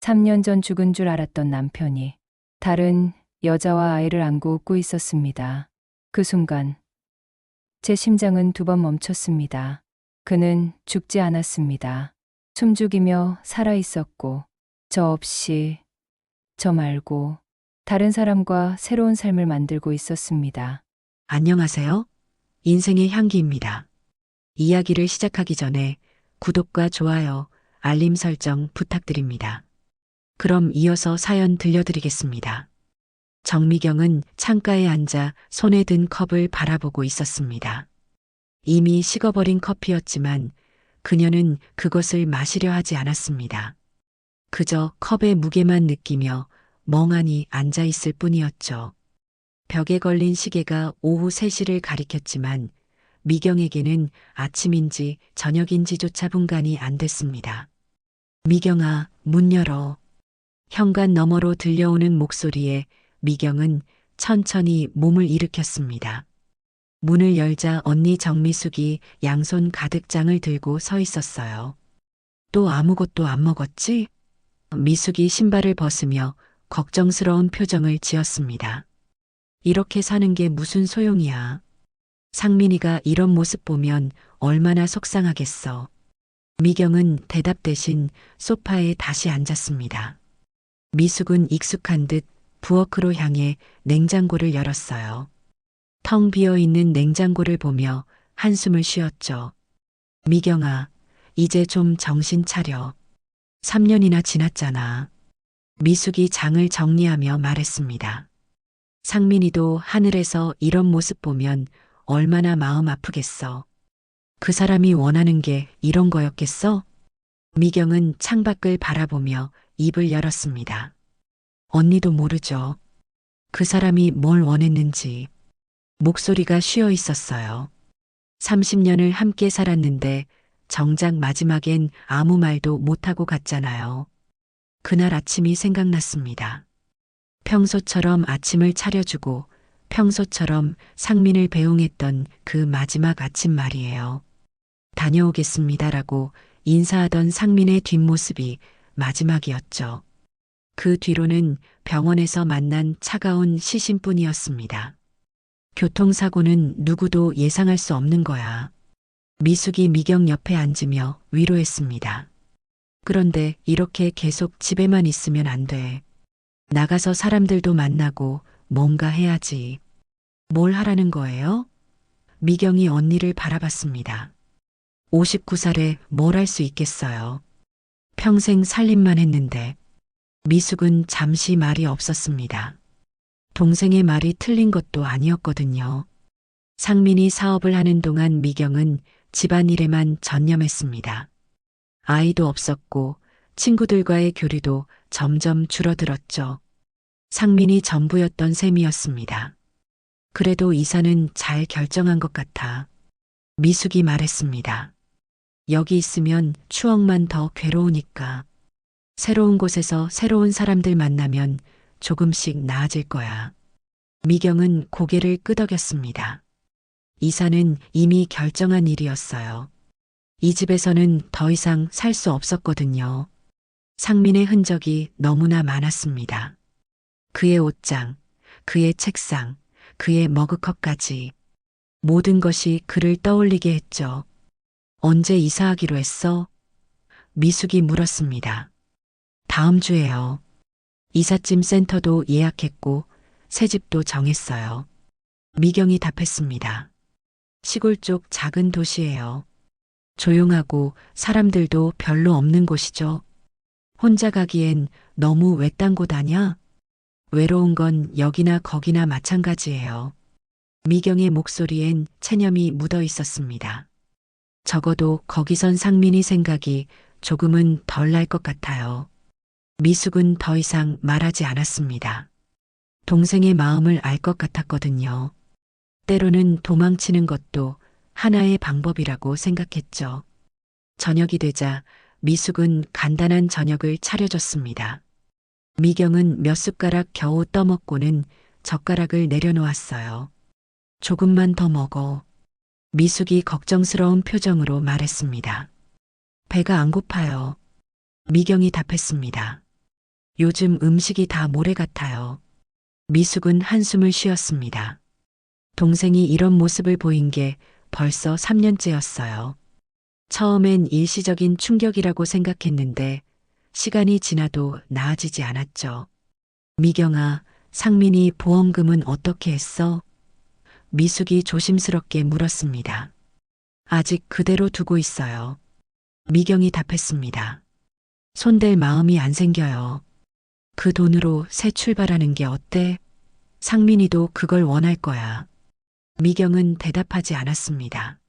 3년 전 죽은 줄 알았던 남편이 다른 여자와 아이를 안고 웃고 있었습니다. 그 순간 제 심장은 두 번 멈췄습니다. 그는 죽지 않았습니다. 숨죽이며 살아 있었고 저 없이, 저 말고 다른 사람과 새로운 삶을 만들고 있었습니다. 안녕하세요. 인생의 향기입니다. 이야기를 시작하기 전에 구독과 좋아요, 알림 설정 부탁드립니다. 그럼 이어서 사연 들려드리겠습니다. 정미경은 창가에 앉아 손에 든 컵을 바라보고 있었습니다. 이미 식어버린 커피였지만 그녀는 그것을 마시려 하지 않았습니다. 그저 컵의 무게만 느끼며 멍하니 앉아 있을 뿐이었죠. 벽에 걸린 시계가 오후 3시를 가리켰지만 미경에게는 아침인지 저녁인지조차 분간이 안 됐습니다. 미경아, 문 열어. 현관 너머로 들려오는 목소리에 미경은 천천히 몸을 일으켰습니다. 문을 열자 언니 정미숙이 양손 가득 장을 들고 서 있었어요. 또 아무것도 안 먹었지? 미숙이 신발을 벗으며 걱정스러운 표정을 지었습니다. 이렇게 사는 게 무슨 소용이야. 상민이가 이런 모습 보면 얼마나 속상하겠어. 미경은 대답 대신 소파에 다시 앉았습니다. 미숙은 익숙한 듯 부엌으로 향해 냉장고를 열었어요. 텅 비어 있는 냉장고를 보며 한숨을 쉬었죠. 미경아, 이제 좀 정신 차려. 3년이나 지났잖아. 미숙이 장을 정리하며 말했습니다. 상민이도 하늘에서 이런 모습 보면 얼마나 마음 아프겠어. 그 사람이 원하는 게 이런 거였겠어? 미경은 창밖을 바라보며 입을 열었습니다. 언니도 모르죠. 그 사람이 뭘 원했는지. 목소리가 쉬어 있었어요. 30년을 함께 살았는데 정작 마지막엔 아무 말도 못하고 갔잖아요. 그날 아침이 생각났습니다. 평소처럼 아침을 차려주고 평소처럼 상민을 배웅했던 그 마지막 아침 말이에요. 다녀오겠습니다라고 인사하던 상민의 뒷모습이 마지막이었죠. 그 뒤로는 병원에서 만난 차가운 시신뿐이었습니다. 교통사고는 누구도 예상할 수 없는 거야. 미숙이 미경 옆에 앉으며 위로했습니다. 그런데 이렇게 계속 집에만 있으면 안 돼. 나가서 사람들도 만나고 뭔가 해야지. 뭘 하라는 거예요? 미경이 언니를 바라봤습니다. 59살에 뭘 할 수 있겠어요. 평생 살림만 했는데. 미숙은 잠시 말이 없었습니다. 동생의 말이 틀린 것도 아니었거든요. 상민이 사업을 하는 동안 미경은 집안일에만 전념했습니다. 아이도 없었고 친구들과의 교류도 점점 줄어들었죠. 상민이 전부였던 셈이었습니다. 그래도 이사는 잘 결정한 것 같아. 미숙이 말했습니다. 여기 있으면 추억만 더 괴로우니까. 새로운 곳에서 새로운 사람들 만나면 조금씩 나아질 거야. 미경은 고개를 끄덕였습니다. 이사는 이미 결정한 일이었어요. 이 집에서는 더 이상 살 수 없었거든요. 상민의 흔적이 너무나 많았습니다. 그의 옷장, 그의 책상, 그의 머그컵까지 모든 것이 그를 떠올리게 했죠. 언제 이사하기로 했어? 미숙이 물었습니다. 다음 주에요. 이삿짐 센터도 예약했고 새 집도 정했어요. 미경이 답했습니다. 시골 쪽 작은 도시예요. 조용하고 사람들도 별로 없는 곳이죠. 혼자 가기엔 너무 외딴 곳 아냐? 외로운 건 여기나 거기나 마찬가지예요. 미경의 목소리엔 체념이 묻어 있었습니다. 적어도 거기선 상민이 생각이 조금은 덜 날 것 같아요. 미숙은 더 이상 말하지 않았습니다. 동생의 마음을 알 것 같았거든요. 때로는 도망치는 것도 하나의 방법이라고 생각했죠. 저녁이 되자 미숙은 간단한 저녁을 차려줬습니다. 미경은 몇 숟가락 겨우 떠먹고는 젓가락을 내려놓았어요. 조금만 더 먹어. 미숙이 걱정스러운 표정으로 말했습니다. 배가 안 고파요. 미경이 답했습니다. 요즘 음식이 다 모래 같아요. 미숙은 한숨을 쉬었습니다. 동생이 이런 모습을 보인 게 벌써 3년째였어요. 처음엔 일시적인 충격이라고 생각했는데 시간이 지나도 나아지지 않았죠. 미경아, 상민이 보험금은 어떻게 했어? 미숙이 조심스럽게 물었습니다. 아직 그대로 두고 있어요. 미경이 답했습니다. 손댈 마음이 안 생겨요. 그 돈으로 새 출발하는 게 어때? 상민이도 그걸 원할 거야. 미경은 대답하지 않았습니다.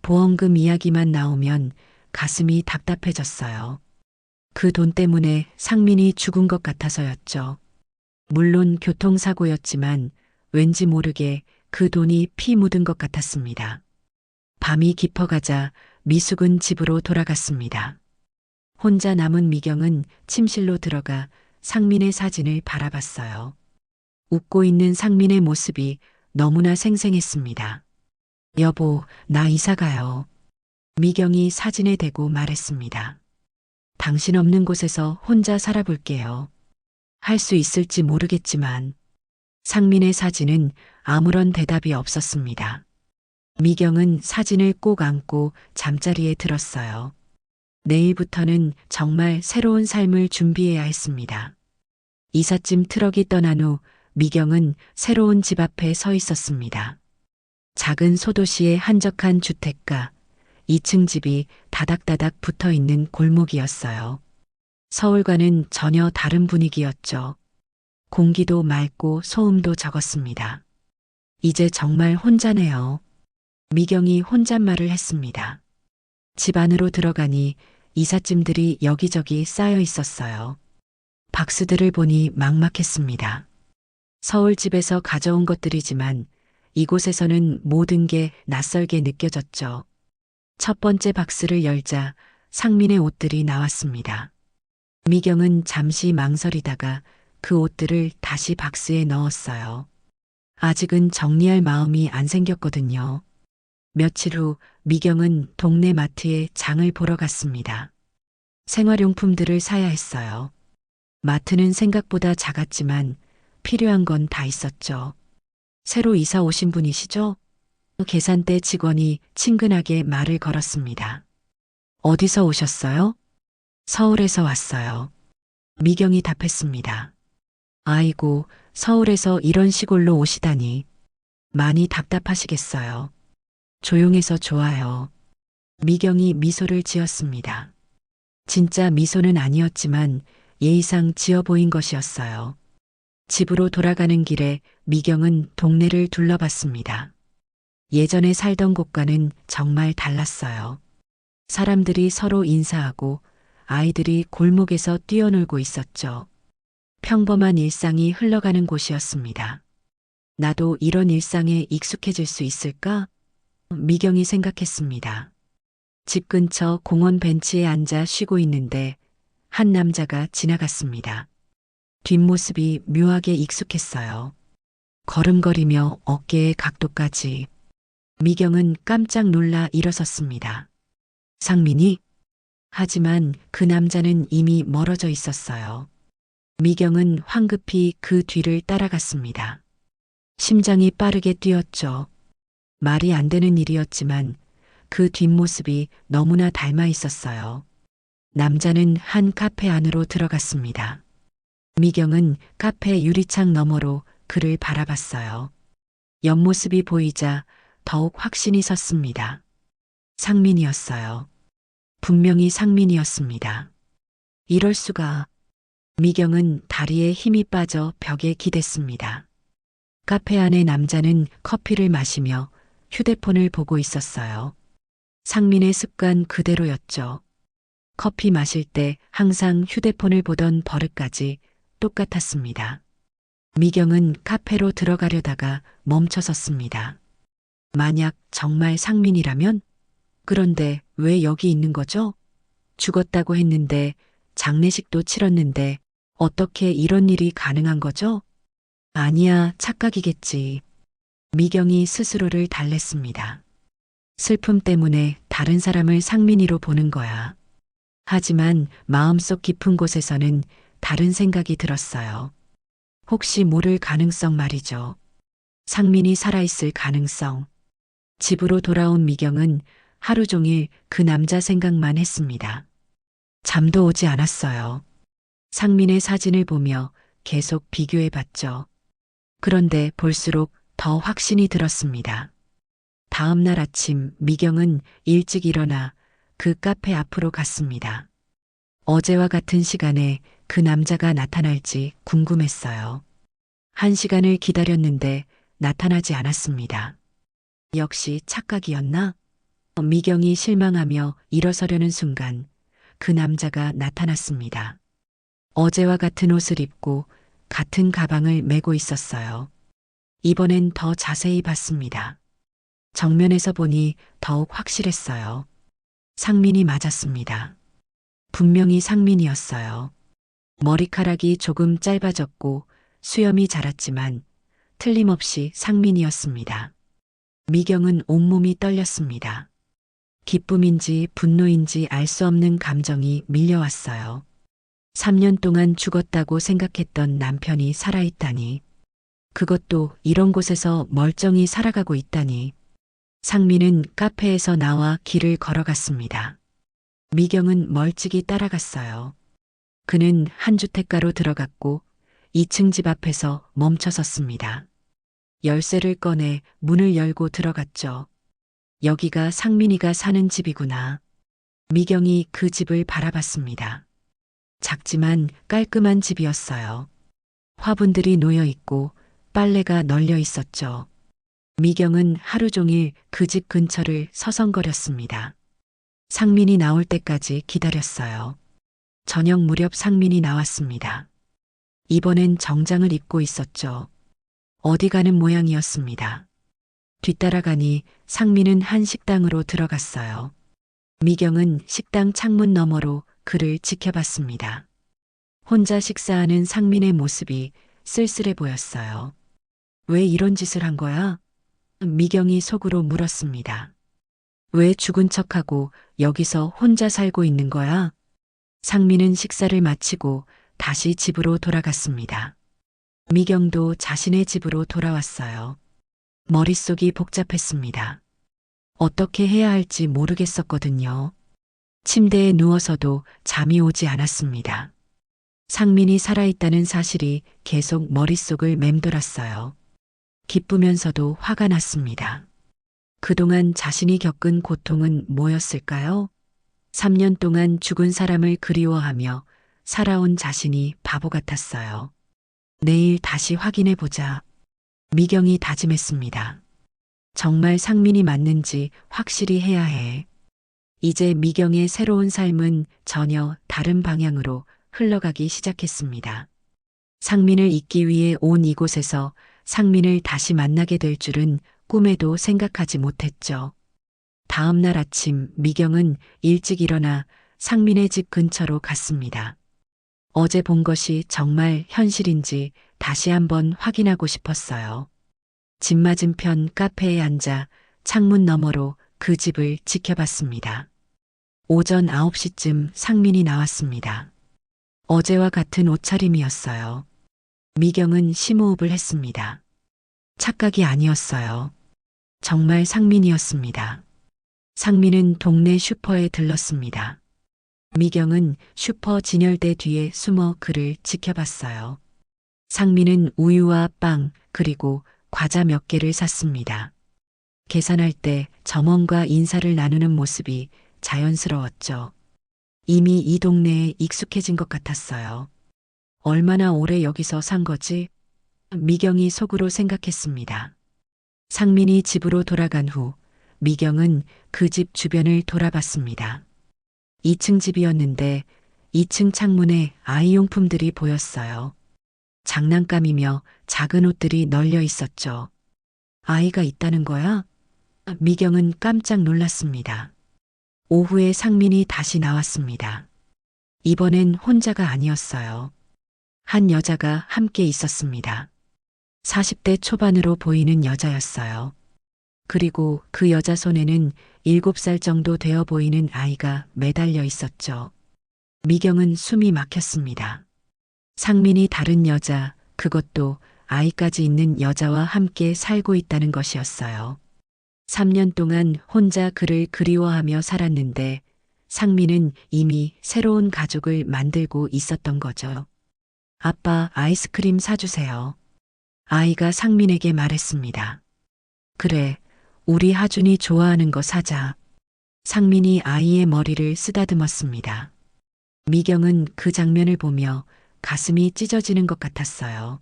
보험금 이야기만 나오면 가슴이 답답해졌어요. 그 돈 때문에 상민이 죽은 것 같아서였죠. 물론 교통사고였지만 왠지 모르게 그 돈이 피 묻은 것 같았습니다. 밤이 깊어가자 미숙은 집으로 돌아갔습니다. 혼자 남은 미경은 침실로 들어가 상민의 사진을 바라봤어요. 웃고 있는 상민의 모습이 너무나 생생했습니다. 여보, 나 이사 가요. 미경이 사진에 대고 말했습니다. 당신 없는 곳에서 혼자 살아볼게요. 할 수 있을지 모르겠지만 상민의 사진은 아무런 대답이 없었습니다. 미경은 사진을 꼭 안고 잠자리에 들었어요. 내일부터는 정말 새로운 삶을 준비해야 했습니다. 이삿짐 트럭이 떠난 후 미경은 새로운 집 앞에 서 있었습니다. 작은 소도시의 한적한 주택가, 2층 집이 다닥다닥 붙어 있는 골목이었어요. 서울과는 전혀 다른 분위기였죠. 공기도 맑고 소음도 적었습니다. 이제 정말 혼자네요. 미경이 혼잣말을 했습니다. 집 안으로 들어가니 이삿짐들이 여기저기 쌓여 있었어요. 박스들을 보니 막막했습니다. 서울집에서 가져온 것들이지만 이곳에서는 모든 게 낯설게 느껴졌죠. 첫 번째 박스를 열자 상민의 옷들이 나왔습니다. 미경은 잠시 망설이다가 그 옷들을 다시 박스에 넣었어요. 아직은 정리할 마음이 안 생겼거든요. 며칠 후 미경은 동네 마트에 장을 보러 갔습니다. 생활용품들을 사야 했어요. 마트는 생각보다 작았지만 필요한 건 다 있었죠. 새로 이사 오신 분이시죠? 계산대 직원이 친근하게 말을 걸었습니다. 어디서 오셨어요? 서울에서 왔어요. 미경이 답했습니다. 아이고, 서울에서 이런 시골로 오시다니. 많이 답답하시겠어요. 조용해서 좋아요. 미경이 미소를 지었습니다. 진짜 미소는 아니었지만 예의상 지어 보인 것이었어요. 집으로 돌아가는 길에 미경은 동네를 둘러봤습니다. 예전에 살던 곳과는 정말 달랐어요. 사람들이 서로 인사하고 아이들이 골목에서 뛰어놀고 있었죠. 평범한 일상이 흘러가는 곳이었습니다. 나도 이런 일상에 익숙해질 수 있을까? 미경이 생각했습니다. 집 근처 공원 벤치에 앉아 쉬고 있는데 한 남자가 지나갔습니다. 뒷모습이 묘하게 익숙했어요. 걸음걸이며 어깨의 각도까지. 미경은 깜짝 놀라 일어섰습니다. 상민이? 하지만 그 남자는 이미 멀어져 있었어요. 미경은 황급히 그 뒤를 따라갔습니다. 심장이 빠르게 뛰었죠. 말이 안 되는 일이었지만 그 뒷모습이 너무나 닮아 있었어요. 남자는 한 카페 안으로 들어갔습니다. 미경은 카페 유리창 너머로 그를 바라봤어요. 옆모습이 보이자 더욱 확신이 섰습니다. 상민이었어요. 분명히 상민이었습니다. 이럴 수가. 미경은 다리에 힘이 빠져 벽에 기댔습니다. 카페 안의 남자는 커피를 마시며 휴대폰을 보고 있었어요. 상민의 습관 그대로였죠. 커피 마실 때 항상 휴대폰을 보던 버릇까지 똑같았습니다. 미경은 카페로 들어가려다가 멈춰섰습니다. 만약 정말 상민이라면? 그런데 왜 여기 있는 거죠? 죽었다고 했는데 장례식도 치렀는데 어떻게 이런 일이 가능한 거죠? 아니야, 착각이겠지. 미경이 스스로를 달랬습니다. 슬픔 때문에 다른 사람을 상민이로 보는 거야. 하지만 마음속 깊은 곳에서는 다른 생각이 들었어요. 혹시 모를 가능성 말이죠. 상민이 살아있을 가능성. 집으로 돌아온 미경은 하루 종일 그 남자 생각만 했습니다. 잠도 오지 않았어요. 상민의 사진을 보며 계속 비교해 봤죠. 그런데 볼수록 더 확신이 들었습니다. 다음 날 아침 미경은 일찍 일어나 그 카페 앞으로 갔습니다. 어제와 같은 시간에 그 남자가 나타날지 궁금했어요. 1시간을 기다렸는데 나타나지 않았습니다. 역시 착각이었나? 미경이 실망하며 일어서려는 순간 그 남자가 나타났습니다. 어제와 같은 옷을 입고 같은 가방을 메고 있었어요. 이번엔 더 자세히 봤습니다. 정면에서 보니 더욱 확실했어요. 상민이 맞았습니다. 분명히 상민이었어요. 머리카락이 조금 짧아졌고 수염이 자랐지만 틀림없이 상민이었습니다. 미경은 온몸이 떨렸습니다. 기쁨인지 분노인지 알 수 없는 감정이 밀려왔어요. 3년 동안 죽었다고 생각했던 남편이 살아있다니. 그것도 이런 곳에서 멀쩡히 살아가고 있다니. 상민은 카페에서 나와 길을 걸어갔습니다. 미경은 멀찍이 따라갔어요. 그는 한 주택가로 들어갔고 2층 집 앞에서 멈춰 섰습니다. 열쇠를 꺼내 문을 열고 들어갔죠. 여기가 상민이가 사는 집이구나. 미경이 그 집을 바라봤습니다. 작지만 깔끔한 집이었어요. 화분들이 놓여 있고 빨래가 널려 있었죠. 미경은 하루 종일 그 집 근처를 서성거렸습니다. 상민이 나올 때까지 기다렸어요. 저녁 무렵 상민이 나왔습니다. 이번엔 정장을 입고 있었죠. 어디 가는 모양이었습니다. 뒤따라가니 상민은 한 식당으로 들어갔어요. 미경은 식당 창문 너머로 그를 지켜봤습니다. 혼자 식사하는 상민의 모습이 쓸쓸해 보였어요. 왜 이런 짓을 한 거야? 미경이 속으로 물었습니다. 왜 죽은 척하고 여기서 혼자 살고 있는 거야? 상민은 식사를 마치고 다시 집으로 돌아갔습니다. 미경도 자신의 집으로 돌아왔어요. 머릿속이 복잡했습니다. 어떻게 해야 할지 모르겠었거든요. 침대에 누워서도 잠이 오지 않았습니다. 상민이 살아있다는 사실이 계속 머릿속을 맴돌았어요. 기쁘면서도 화가 났습니다. 그동안 자신이 겪은 고통은 뭐였을까요? 3년 동안 죽은 사람을 그리워하며 살아온 자신이 바보 같았어요. 내일 다시 확인해 보자. 미경이 다짐했습니다. 정말 상민이 맞는지 확실히 해야 해. 이제 미경의 새로운 삶은 전혀 다른 방향으로 흘러가기 시작했습니다. 상민을 잊기 위해 온 이곳에서 상민을 다시 만나게 될 줄은 꿈에도 생각하지 못했죠. 다음 날 아침 미경은 일찍 일어나 상민의 집 근처로 갔습니다. 어제 본 것이 정말 현실인지 다시 한번 확인하고 싶었어요. 집 맞은편 카페에 앉아 창문 너머로 그 집을 지켜봤습니다. 오전 9시쯤 상민이 나왔습니다. 어제와 같은 옷차림이었어요. 미경은 심호흡을 했습니다. 착각이 아니었어요. 정말 상민이었습니다. 상민은 동네 슈퍼에 들렀습니다. 미경은 슈퍼 진열대 뒤에 숨어 그를 지켜봤어요. 상민은 우유와 빵 그리고 과자 몇 개를 샀습니다. 계산할 때 점원과 인사를 나누는 모습이 자연스러웠죠. 이미 이 동네에 익숙해진 것 같았어요. 얼마나 오래 여기서 산 거지? 미경이 속으로 생각했습니다. 상민이 집으로 돌아간 후 미경은 그 집 주변을 돌아봤습니다. 2층 집이었는데 2층 창문에 아이용품들이 보였어요. 장난감이며 작은 옷들이 널려 있었죠. 아이가 있다는 거야? 미경은 깜짝 놀랐습니다. 오후에 상민이 다시 나왔습니다. 이번엔 혼자가 아니었어요. 한 여자가 함께 있었습니다. 40대 초반으로 보이는 여자였어요. 그리고 그 여자 손에는 7살 정도 되어 보이는 아이가 매달려 있었죠. 미경은 숨이 막혔습니다. 상민이 다른 여자, 그것도 아이까지 있는 여자와 함께 살고 있다는 것이었어요. 3년 동안 혼자 그를 그리워하며 살았는데 상민은 이미 새로운 가족을 만들고 있었던 거죠. 아빠, 아이스크림 사주세요. 아이가 상민에게 말했습니다. 그래, 우리 하준이 좋아하는 거 사자. 상민이 아이의 머리를 쓰다듬었습니다. 미경은 그 장면을 보며 가슴이 찢어지는 것 같았어요.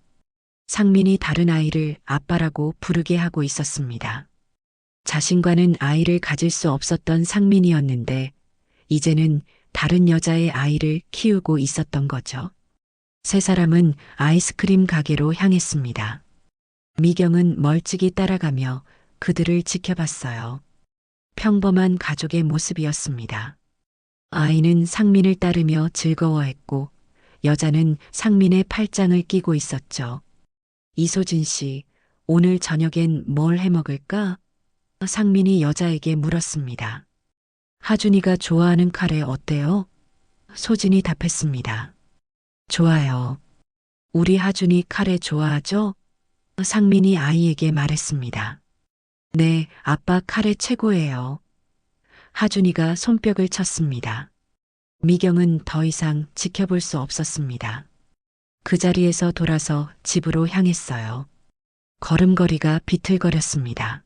상민이 다른 아이를 아빠라고 부르게 하고 있었습니다. 자신과는 아이를 가질 수 없었던 상민이었는데 이제는 다른 여자의 아이를 키우고 있었던 거죠. 세 사람은 아이스크림 가게로 향했습니다. 미경은 멀찍이 따라가며 그들을 지켜봤어요. 평범한 가족의 모습이었습니다. 아이는 상민을 따르며 즐거워했고 여자는 상민의 팔짱을 끼고 있었죠. 이소진 씨, 오늘 저녁엔 뭘 해 먹을까? 상민이 여자에게 물었습니다. 하준이가 좋아하는 카레 어때요? 소진이 답했습니다. 좋아요. 우리 하준이 카레 좋아하죠? 상민이 아이에게 말했습니다. 네, 아빠 카레 최고예요. 하준이가 손뼉을 쳤습니다. 미경은 더 이상 지켜볼 수 없었습니다. 그 자리에서 돌아서 집으로 향했어요. 걸음걸이가 비틀거렸습니다.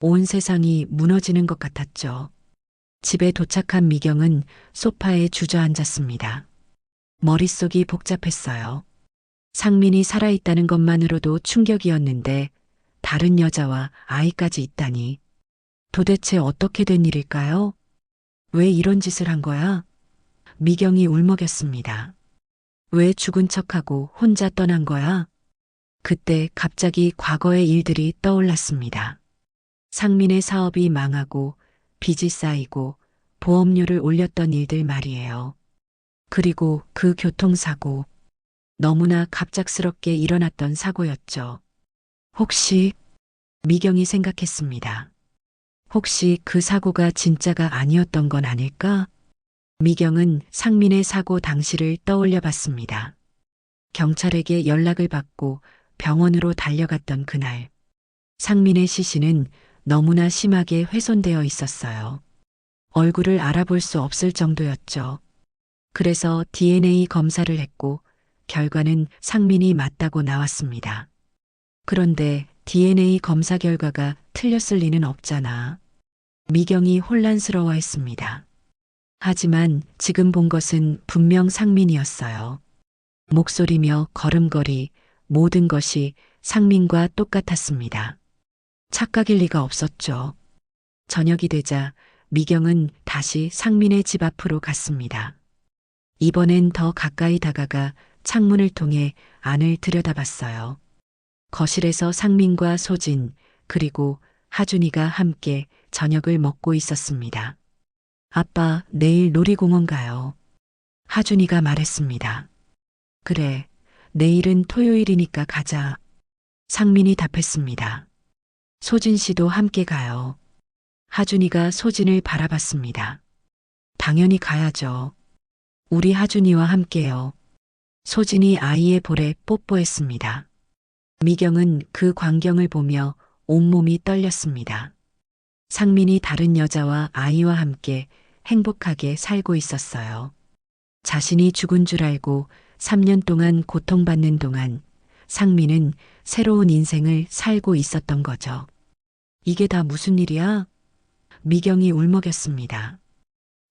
온 세상이 무너지는 것 같았죠. 집에 도착한 미경은 소파에 주저앉았습니다. 머릿속이 복잡했어요. 상민이 살아있다는 것만으로도 충격이었는데 다른 여자와 아이까지 있다니. 도대체 어떻게 된 일일까요? 왜 이런 짓을 한 거야? 미경이 울먹였습니다. 왜 죽은 척하고 혼자 떠난 거야? 그때 갑자기 과거의 일들이 떠올랐습니다. 상민의 사업이 망하고 빚이 쌓이고 보험료를 올렸던 일들 말이에요. 그리고 그 교통사고. 너무나 갑작스럽게 일어났던 사고였죠. 혹시 미경이 생각했습니다. 혹시 그 사고가 진짜가 아니었던 건 아닐까? 미경은 상민의 사고 당시를 떠올려 봤습니다. 경찰에게 연락을 받고 병원으로 달려갔던 그날. 상민의 시신은 너무나 심하게 훼손되어 있었어요. 얼굴을 알아볼 수 없을 정도였죠. 그래서 DNA 검사를 했고 결과는 상민이 맞다고 나왔습니다. 그런데 DNA 검사 결과가 틀렸을 리는 없잖아. 미경이 혼란스러워했습니다. 하지만 지금 본 것은 분명 상민이었어요. 목소리며 걸음걸이, 모든 것이 상민과 똑같았습니다. 착각일 리가 없었죠. 저녁이 되자 미경은 다시 상민의 집 앞으로 갔습니다. 이번엔 더 가까이 다가가 창문을 통해 안을 들여다봤어요. 거실에서 상민과 소진, 그리고 하준이가 함께 저녁을 먹고 있었습니다. 아빠, 내일 놀이공원 가요. 하준이가 말했습니다. 그래, 내일은 토요일이니까 가자. 상민이 답했습니다. 소진 씨도 함께 가요. 하준이가 소진을 바라봤습니다. 당연히 가야죠. 우리 하준이와 함께요. 소진이 아이의 볼에 뽀뽀했습니다. 미경은 그 광경을 보며 온몸이 떨렸습니다. 상민이 다른 여자와 아이와 함께 행복하게 살고 있었어요. 자신이 죽은 줄 알고 3년 동안 고통받는 동안 상민은 새로운 인생을 살고 있었던 거죠. 이게 다 무슨 일이야? 미경이 울먹였습니다.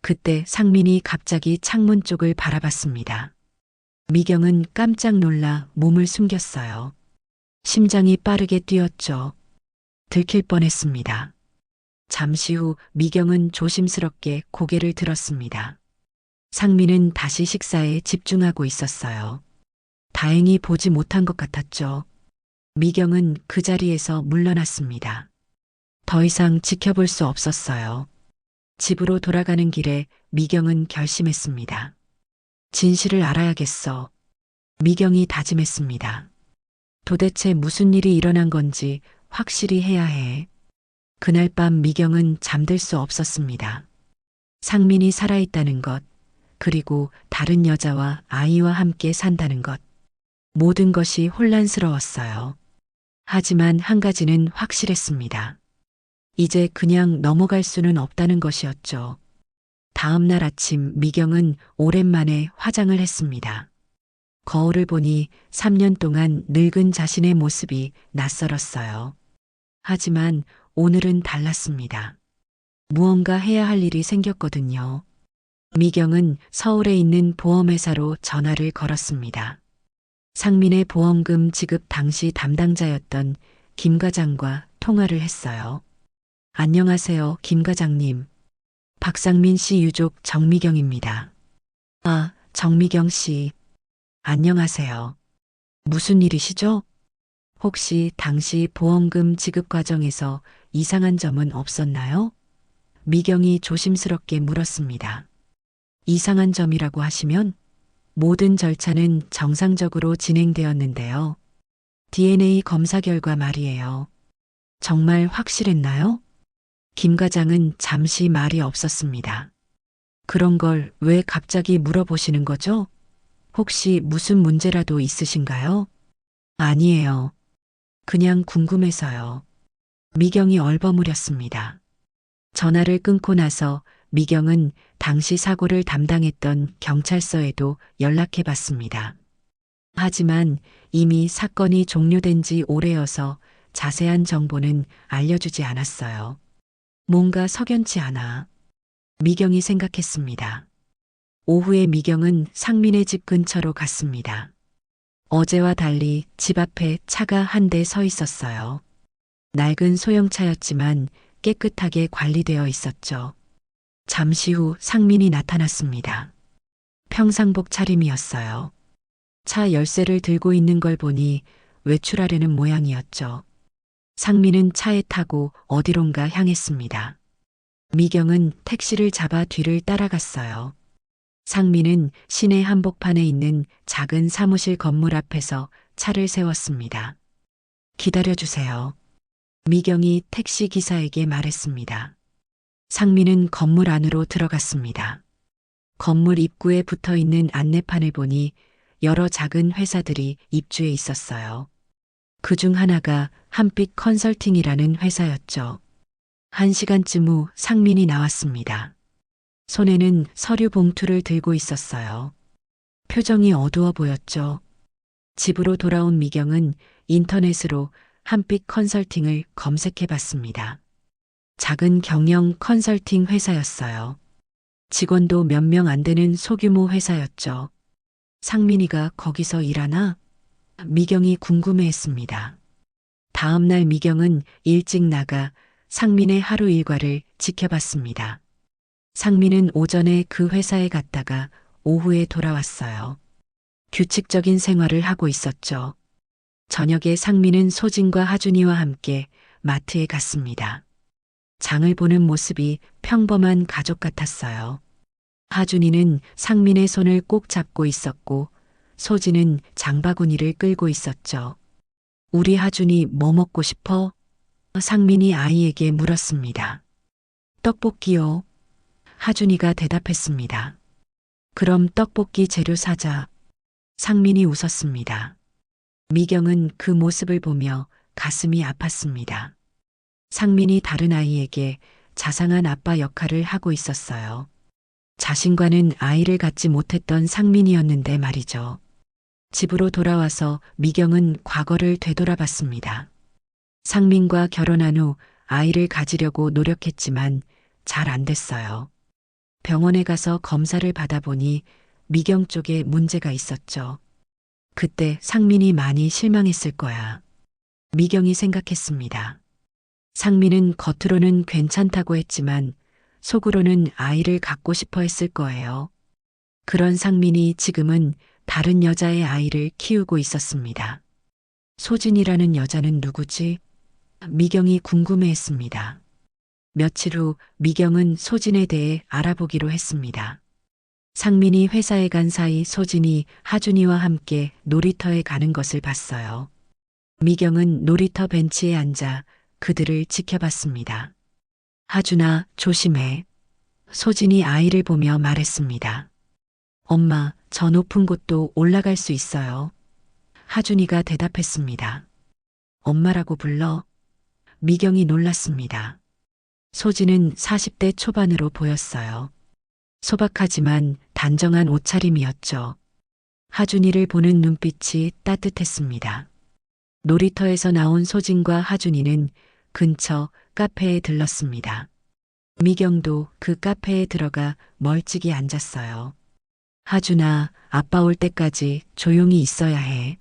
그때 상민이 갑자기 창문 쪽을 바라봤습니다. 미경은 깜짝 놀라 몸을 숨겼어요. 심장이 빠르게 뛰었죠. 들킬 뻔했습니다. 잠시 후 미경은 조심스럽게 고개를 들었습니다. 상민은 다시 식사에 집중하고 있었어요. 다행히 보지 못한 것 같았죠. 미경은 그 자리에서 물러났습니다. 더 이상 지켜볼 수 없었어요. 집으로 돌아가는 길에 미경은 결심했습니다. 진실을 알아야겠어. 미경이 다짐했습니다. 도대체 무슨 일이 일어난 건지 확실히 해야 해. 그날 밤 미경은 잠들 수 없었습니다. 상민이 살아있다는 것, 그리고 다른 여자와 아이와 함께 산다는 것. 모든 것이 혼란스러웠어요. 하지만 한 가지는 확실했습니다. 이제 그냥 넘어갈 수는 없다는 것이었죠. 다음 날 아침 미경은 오랜만에 화장을 했습니다. 거울을 보니 3년 동안 늙은 자신의 모습이 낯설었어요. 하지만 오늘은 달랐습니다. 무언가 해야 할 일이 생겼거든요. 미경은 서울에 있는 보험회사로 전화를 걸었습니다. 상민의 보험금 지급 당시 담당자였던 김 과장과 통화를 했어요. 안녕하세요, 김 과장님. 박상민 씨 유족 정미경입니다. 아, 정미경 씨. 안녕하세요. 무슨 일이시죠? 혹시 당시 보험금 지급 과정에서 이상한 점은 없었나요? 미경이 조심스럽게 물었습니다. 이상한 점이라고 하시면 모든 절차는 정상적으로 진행되었는데요. DNA 검사 결과 말이에요. 정말 확실했나요? 김 과장은 잠시 말이 없었습니다. 그런 걸 왜 갑자기 물어보시는 거죠? 혹시 무슨 문제라도 있으신가요? 아니에요. 그냥 궁금해서요. 미경이 얼버무렸습니다. 전화를 끊고 나서 미경은 당시 사고를 담당했던 경찰서에도 연락해 봤습니다. 하지만 이미 사건이 종료된 지 오래여서 자세한 정보는 알려주지 않았어요. 뭔가 석연치 않아. 미경이 생각했습니다. 오후에 미경은 상민의 집 근처로 갔습니다. 어제와 달리 집 앞에 차가 한 대 서 있었어요. 낡은 소형차였지만 깨끗하게 관리되어 있었죠. 잠시 후 상민이 나타났습니다. 평상복 차림이었어요. 차 열쇠를 들고 있는 걸 보니 외출하려는 모양이었죠. 상민은 차에 타고 어디론가 향했습니다. 미경은 택시를 잡아 뒤를 따라갔어요. 상민은 시내 한복판에 있는 작은 사무실 건물 앞에서 차를 세웠습니다. 기다려주세요. 미경이 택시 기사에게 말했습니다. 상민은 건물 안으로 들어갔습니다. 건물 입구에 붙어 있는 안내판을 보니 여러 작은 회사들이 입주해 있었어요. 그중 하나가 한빛 컨설팅이라는 회사였죠. 1시간쯤 후 상민이 나왔습니다. 손에는 서류 봉투를 들고 있었어요. 표정이 어두워 보였죠. 집으로 돌아온 미경은 인터넷으로 한빛 컨설팅을 검색해 봤습니다. 작은 경영 컨설팅 회사였어요. 직원도 몇 명 안 되는 소규모 회사였죠. 상민이가 거기서 일하나? 미경이 궁금해했습니다. 다음 날 미경은 일찍 나가 상민의 하루 일과를 지켜봤습니다. 상민은 오전에 그 회사에 갔다가 오후에 돌아왔어요. 규칙적인 생활을 하고 있었죠. 저녁에 상민은 소진과 하준이와 함께 마트에 갔습니다. 장을 보는 모습이 평범한 가족 같았어요. 하준이는 상민의 손을 꼭 잡고 있었고 소진은 장바구니를 끌고 있었죠. 우리 하준이 뭐 먹고 싶어? 상민이 아이에게 물었습니다. 떡볶이요. 하준이가 대답했습니다. 그럼 떡볶이 재료 사자. 상민이 웃었습니다. 미경은 그 모습을 보며 가슴이 아팠습니다. 상민이 다른 아이에게 자상한 아빠 역할을 하고 있었어요. 자신과는 아이를 갖지 못했던 상민이었는데 말이죠. 집으로 돌아와서 미경은 과거를 되돌아봤습니다. 상민과 결혼한 후 아이를 가지려고 노력했지만 잘 안 됐어요. 병원에 가서 검사를 받아보니 미경 쪽에 문제가 있었죠. 그때 상민이 많이 실망했을 거야. 미경이 생각했습니다. 상민은 겉으로는 괜찮다고 했지만 속으로는 아이를 갖고 싶어 했을 거예요. 그런 상민이 지금은 다른 여자의 아이를 키우고 있었습니다. 소진이라는 여자는 누구지? 미경이 궁금해했습니다. 며칠 후 미경은 소진에 대해 알아보기로 했습니다. 상민이 회사에 간 사이 소진이 하준이와 함께 놀이터에 가는 것을 봤어요. 미경은 놀이터 벤치에 앉아 그들을 지켜봤습니다. 하준아, 조심해. 소진이 아이를 보며 말했습니다. 엄마, 저 높은 곳도 올라갈 수 있어요. 하준이가 대답했습니다. 엄마라고 불러? 미경이 놀랐습니다. 소진은 40대 초반으로 보였어요. 소박하지만 단정한 옷차림이었죠. 하준이를 보는 눈빛이 따뜻했습니다. 놀이터에서 나온 소진과 하준이는 근처 카페에 들렀습니다. 미경도 그 카페에 들어가 멀찍이 앉았어요. 하준아, 아빠 올 때까지 조용히 있어야 해.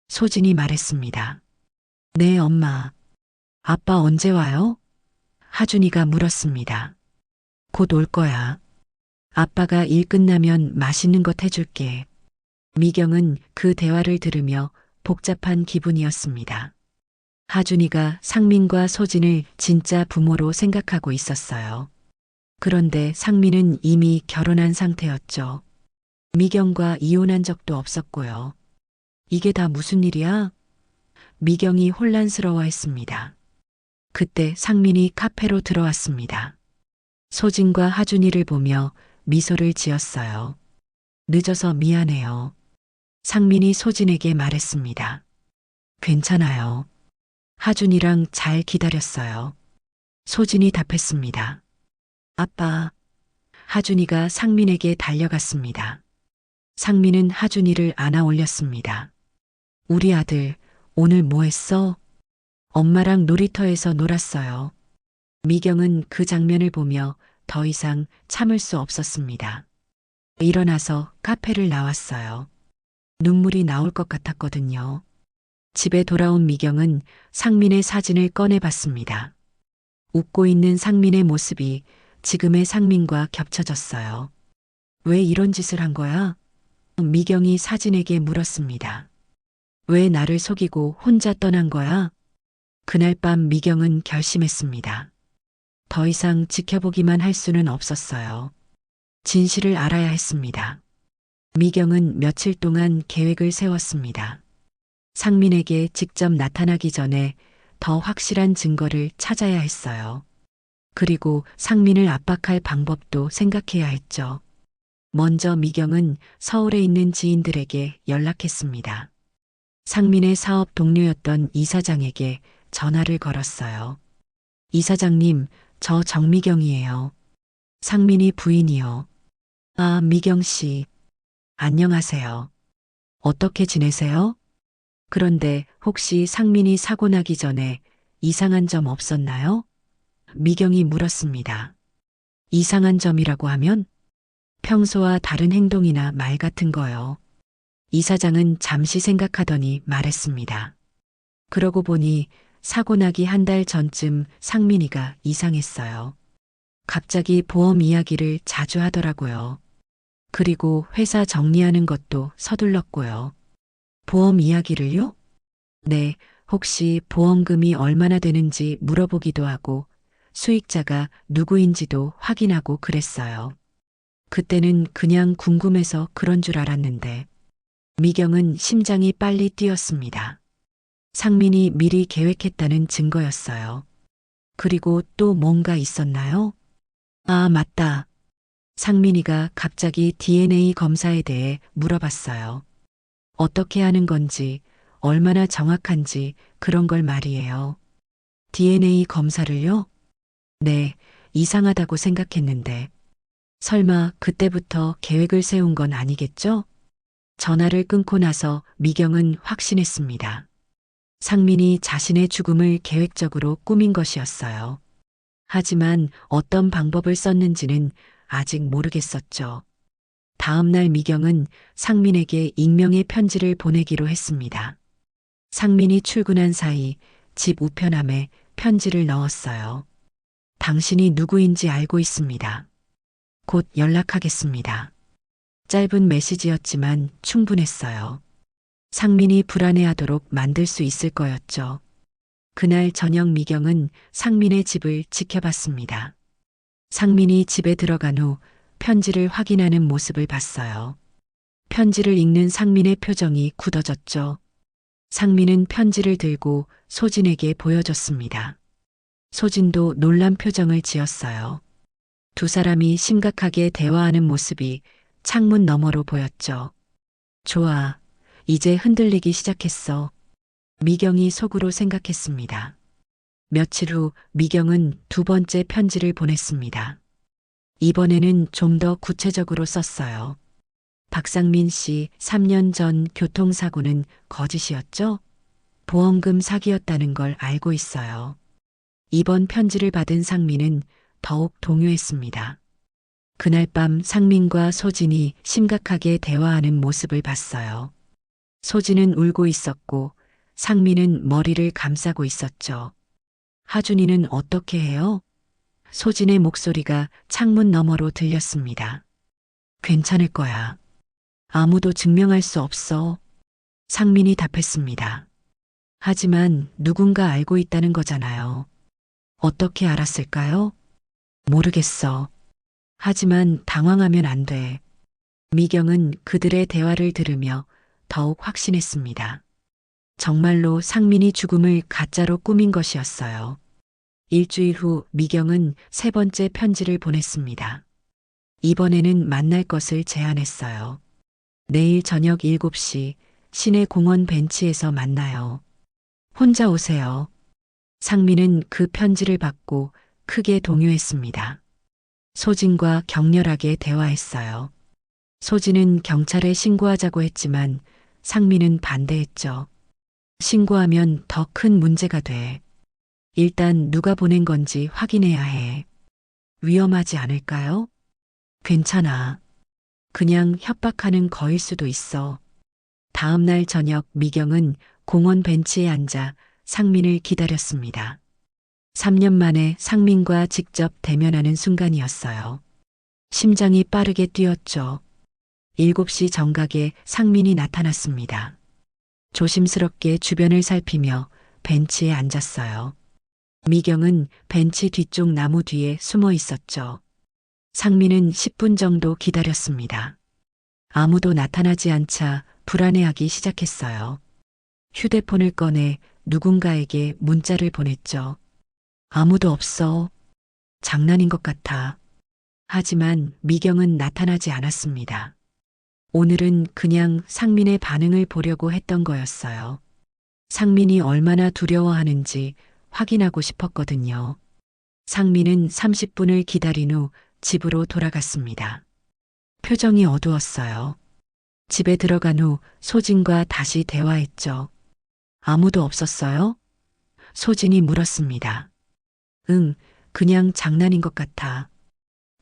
소진이 말했습니다. 네, 엄마. 아빠 언제 와요? 하준이가 물었습니다. 곧 올 거야. 아빠가 일 끝나면 맛있는 것 해줄게. 미경은 그 대화를 들으며 복잡한 기분이었습니다. 하준이가 상민과 소진을 진짜 부모로 생각하고 있었어요. 그런데 상민은 이미 결혼한 상태였죠. 미경과 이혼한 적도 없었고요. 이게 다 무슨 일이야? 미경이 혼란스러워했습니다. 그때 상민이 카페로 들어왔습니다. 소진과 하준이를 보며 미소를 지었어요. 늦어서 미안해요. 상민이 소진에게 말했습니다. 괜찮아요. 하준이랑 잘 기다렸어요. 소진이 답했습니다. 아빠. 하준이가 상민에게 달려갔습니다. 상민은 하준이를 안아 올렸습니다. 우리 아들, 오늘 뭐 했어? 엄마랑 놀이터에서 놀았어요. 미경은 그 장면을 보며 더 이상 참을 수 없었습니다. 일어나서 카페를 나왔어요. 눈물이 나올 것 같았거든요. 집에 돌아온 미경은 상민의 사진을 꺼내봤습니다. 웃고 있는 상민의 모습이 지금의 상민과 겹쳐졌어요. 왜 이런 짓을 한 거야? 미경이 사진에게 물었습니다. 왜 나를 속이고 혼자 떠난 거야? 그날 밤 미경은 결심했습니다. 더 이상 지켜보기만 할 수는 없었어요. 진실을 알아야 했습니다. 미경은 며칠 동안 계획을 세웠습니다. 상민에게 직접 나타나기 전에 더 확실한 증거를 찾아야 했어요. 그리고 상민을 압박할 방법도 생각해야 했죠. 먼저 미경은 서울에 있는 지인들에게 연락했습니다. 상민의 사업 동료였던 이사장에게 전화를 걸었어요. 이사장님, 저 정미경이에요. 상민이 부인이요. 아, 미경 씨. 안녕하세요. 어떻게 지내세요? 그런데 혹시 상민이 사고 나기 전에 이상한 점 없었나요? 미경이 물었습니다. 이상한 점이라고 하면? 평소와 다른 행동이나 말 같은 거요. 이사장은 잠시 생각하더니 말했습니다. 그러고 보니 사고 나기 한 달 전쯤 상민이가 이상했어요. 갑자기 보험 이야기를 자주 하더라고요. 그리고 회사 정리하는 것도 서둘렀고요. 보험 이야기를요? 네, 혹시 보험금이 얼마나 되는지 물어보기도 하고 수익자가 누구인지도 확인하고 그랬어요. 그때는 그냥 궁금해서 그런 줄 알았는데 미경은 심장이 빨리 뛰었습니다. 상민이 미리 계획했다는 증거였어요. 그리고 또 뭔가 있었나요? 아, 맞다. 상민이가 갑자기 DNA 검사에 대해 물어봤어요. 어떻게 하는 건지, 얼마나 정확한지 그런 걸 말이에요. DNA 검사를요? 네, 이상하다고 생각했는데. 설마 그때부터 계획을 세운 건 아니겠죠? 전화를 끊고 나서 미경은 확신했습니다. 상민이 자신의 죽음을 계획적으로 꾸민 것이었어요. 하지만 어떤 방법을 썼는지는 아직 모르겠었죠. 다음 날 미경은 상민에게 익명의 편지를 보내기로 했습니다. 상민이 출근한 사이 집 우편함에 편지를 넣었어요. 당신이 누구인지 알고 있습니다. 곧 연락하겠습니다. 짧은 메시지였지만 충분했어요. 상민이 불안해하도록 만들 수 있을 거였죠. 그날 저녁 미경은 상민의 집을 지켜봤습니다. 상민이 집에 들어간 후 편지를 확인하는 모습을 봤어요. 편지를 읽는 상민의 표정이 굳어졌죠. 상민은 편지를 들고 소진에게 보여줬습니다. 소진도 놀란 표정을 지었어요. 두 사람이 심각하게 대화하는 모습이 창문 너머로 보였죠. 좋아. 이제 흔들리기 시작했어. 미경이 속으로 생각했습니다. 며칠 후 미경은 두 번째 편지를 보냈습니다. 이번에는 좀 더 구체적으로 썼어요. 박상민 씨 3년 전 교통사고는 거짓이었죠? 보험금 사기였다는 걸 알고 있어요. 이번 편지를 받은 상민은 더욱 동요했습니다. 그날 밤 상민과 소진이 심각하게 대화하는 모습을 봤어요. 소진은 울고 있었고 상민은 머리를 감싸고 있었죠. 하준이는 어떻게 해요? 소진의 목소리가 창문 너머로 들렸습니다. 괜찮을 거야. 아무도 증명할 수 없어. 상민이 답했습니다. 하지만 누군가 알고 있다는 거잖아요. 어떻게 알았을까요? 모르겠어. 하지만 당황하면 안 돼. 미경은 그들의 대화를 들으며 더욱 확신했습니다. 정말로 상민이 죽음을 가짜로 꾸민 것이었어요. 일주일 후 미경은 세 번째 편지를 보냈습니다. 이번에는 만날 것을 제안했어요. 내일 저녁 7시 시내 공원 벤치에서 만나요. 혼자 오세요. 상민은 그 편지를 받고 크게 동요했습니다. 소진과 격렬하게 대화했어요. 소진은 경찰에 신고하자고 했지만 상민은 반대했죠. 신고하면 더 큰 문제가 돼. 일단 누가 보낸 건지 확인해야 해. 위험하지 않을까요? 괜찮아. 그냥 협박하는 거일 수도 있어. 다음 날 저녁 미경은 공원 벤치에 앉아 상민을 기다렸습니다. 3년 만에 상민과 직접 대면하는 순간이었어요. 심장이 빠르게 뛰었죠. 7시 정각에 상민이 나타났습니다. 조심스럽게 주변을 살피며 벤치에 앉았어요. 미경은 벤치 뒤쪽 나무 뒤에 숨어 있었죠. 상민은 10분 정도 기다렸습니다. 아무도 나타나지 않자 불안해하기 시작했어요. 휴대폰을 꺼내 누군가에게 문자를 보냈죠. 아무도 없어. 장난인 것 같아. 하지만 미경은 나타나지 않았습니다. 오늘은 그냥 상민의 반응을 보려고 했던 거였어요. 상민이 얼마나 두려워하는지 확인하고 싶었거든요. 상민은 30분을 기다린 후 집으로 돌아갔습니다. 표정이 어두웠어요. 집에 들어간 후 소진과 다시 대화했죠. 아무도 없었어요? 소진이 물었습니다. 응, 그냥 장난인 것 같아.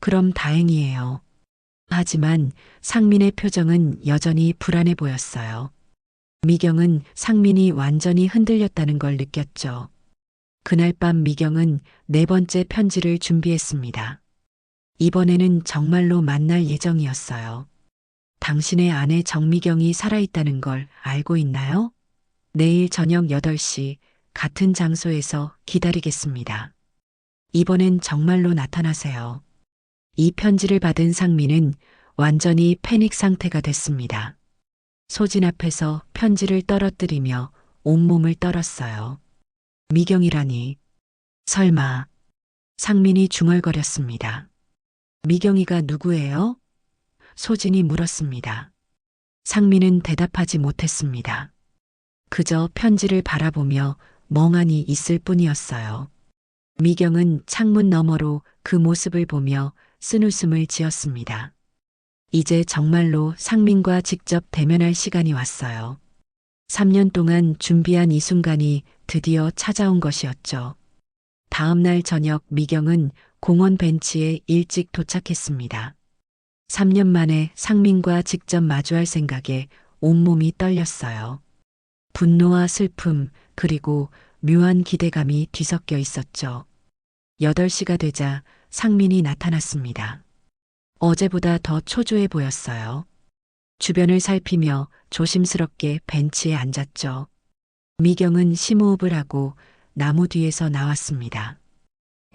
그럼 다행이에요. 하지만 상민의 표정은 여전히 불안해 보였어요. 미경은 상민이 완전히 흔들렸다는 걸 느꼈죠. 그날 밤 미경은 네 번째 편지를 준비했습니다. 이번에는 정말로 만날 예정이었어요. 당신의 아내 정미경이 살아있다는 걸 알고 있나요? 내일 저녁 8시 같은 장소에서 기다리겠습니다. 이번엔 정말로 나타나세요. 이 편지를 받은 상민은 완전히 패닉 상태가 됐습니다. 소진 앞에서 편지를 떨어뜨리며 온몸을 떨었어요. 미경이라니. 설마. 상민이 중얼거렸습니다. 미경이가 누구예요? 소진이 물었습니다. 상민은 대답하지 못했습니다. 그저 편지를 바라보며 멍하니 있을 뿐이었어요. 미경은 창문 너머로 그 모습을 보며 쓴웃음을 지었습니다. 이제 정말로 상민과 직접 대면할 시간이 왔어요. 3년 동안 준비한 이 순간이 드디어 찾아온 것이었죠. 다음 날 저녁 미경은 공원 벤치에 일찍 도착했습니다. 3년 만에 상민과 직접 마주할 생각에 온몸이 떨렸어요. 분노와 슬픔 그리고 묘한 기대감이 뒤섞여 있었죠. 8시가 되자 상민이 나타났습니다. 어제보다 더 초조해 보였어요. 주변을 살피며 조심스럽게 벤치에 앉았죠. 미경은 심호흡을 하고 나무 뒤에서 나왔습니다.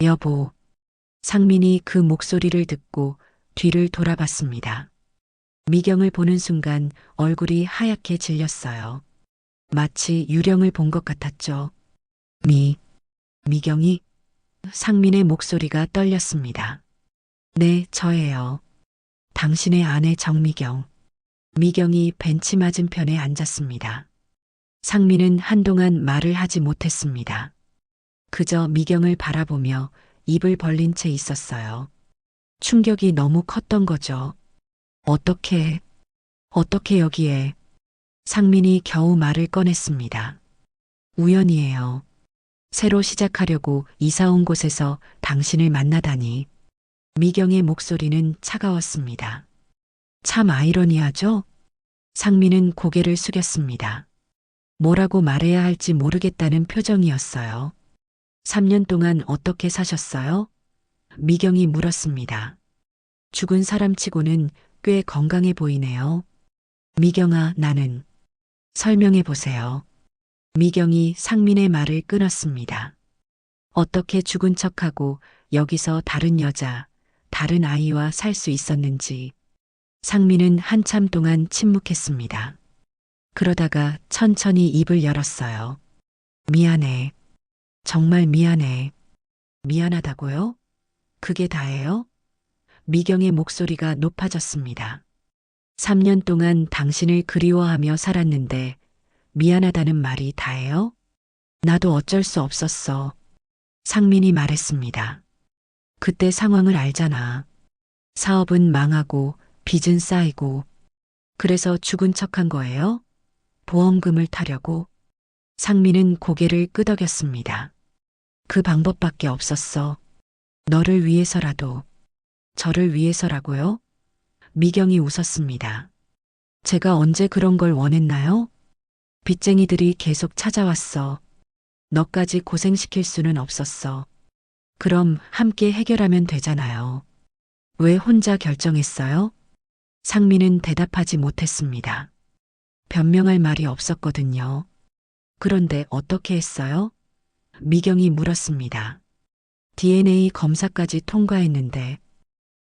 여보. 상민이 그 목소리를 듣고 뒤를 돌아봤습니다. 미경을 보는 순간 얼굴이 하얗게 질렸어요. 마치 유령을 본 것 같았죠. 미경이? 상민의 목소리가 떨렸습니다. 네, 저예요. 당신의 아내 정미경. 미경이 벤치 맞은편에 앉았습니다. 상민은 한동안 말을 하지 못했습니다. 그저 미경을 바라보며 입을 벌린 채 있었어요. 충격이 너무 컸던 거죠. 어떻게 여기에? 상민이 겨우 말을 꺼냈습니다. 우연이에요. 새로 시작하려고 이사 온 곳에서 당신을 만나다니. 미경의 목소리는 차가웠습니다. 참 아이러니하죠? 상민은 고개를 숙였습니다. 뭐라고 말해야 할지 모르겠다는 표정이었어요. 3년 동안 어떻게 사셨어요? 미경이 물었습니다. 죽은 사람치고는 꽤 건강해 보이네요. 미경아, 나는. 설명해 보세요. 미경이 상민의 말을 끊었습니다. 어떻게 죽은 척하고 여기서 다른 여자, 다른 아이와 살 수 있었는지. 상민은 한참 동안 침묵했습니다. 그러다가 천천히 입을 열었어요. 미안해. 정말 미안해. 미안하다고요? 그게 다예요? 미경의 목소리가 높아졌습니다. 3년 동안 당신을 그리워하며 살았는데 미안하다는 말이 다예요? 나도 어쩔 수 없었어. 상민이 말했습니다. 그때 상황을 알잖아. 사업은 망하고 빚은 쌓이고. 그래서 죽은 척한 거예요? 보험금을 타려고? 상민은 고개를 끄덕였습니다. 그 방법밖에 없었어. 너를 위해서라도. 저를 위해서라고요? 미경이 웃었습니다. 제가 언제 그런 걸 원했나요? 빚쟁이들이 계속 찾아왔어. 너까지 고생시킬 수는 없었어. 그럼 함께 해결하면 되잖아요. 왜 혼자 결정했어요? 상민은 대답하지 못했습니다. 변명할 말이 없었거든요. 그런데 어떻게 했어요? 미경이 물었습니다. DNA 검사까지 통과했는데.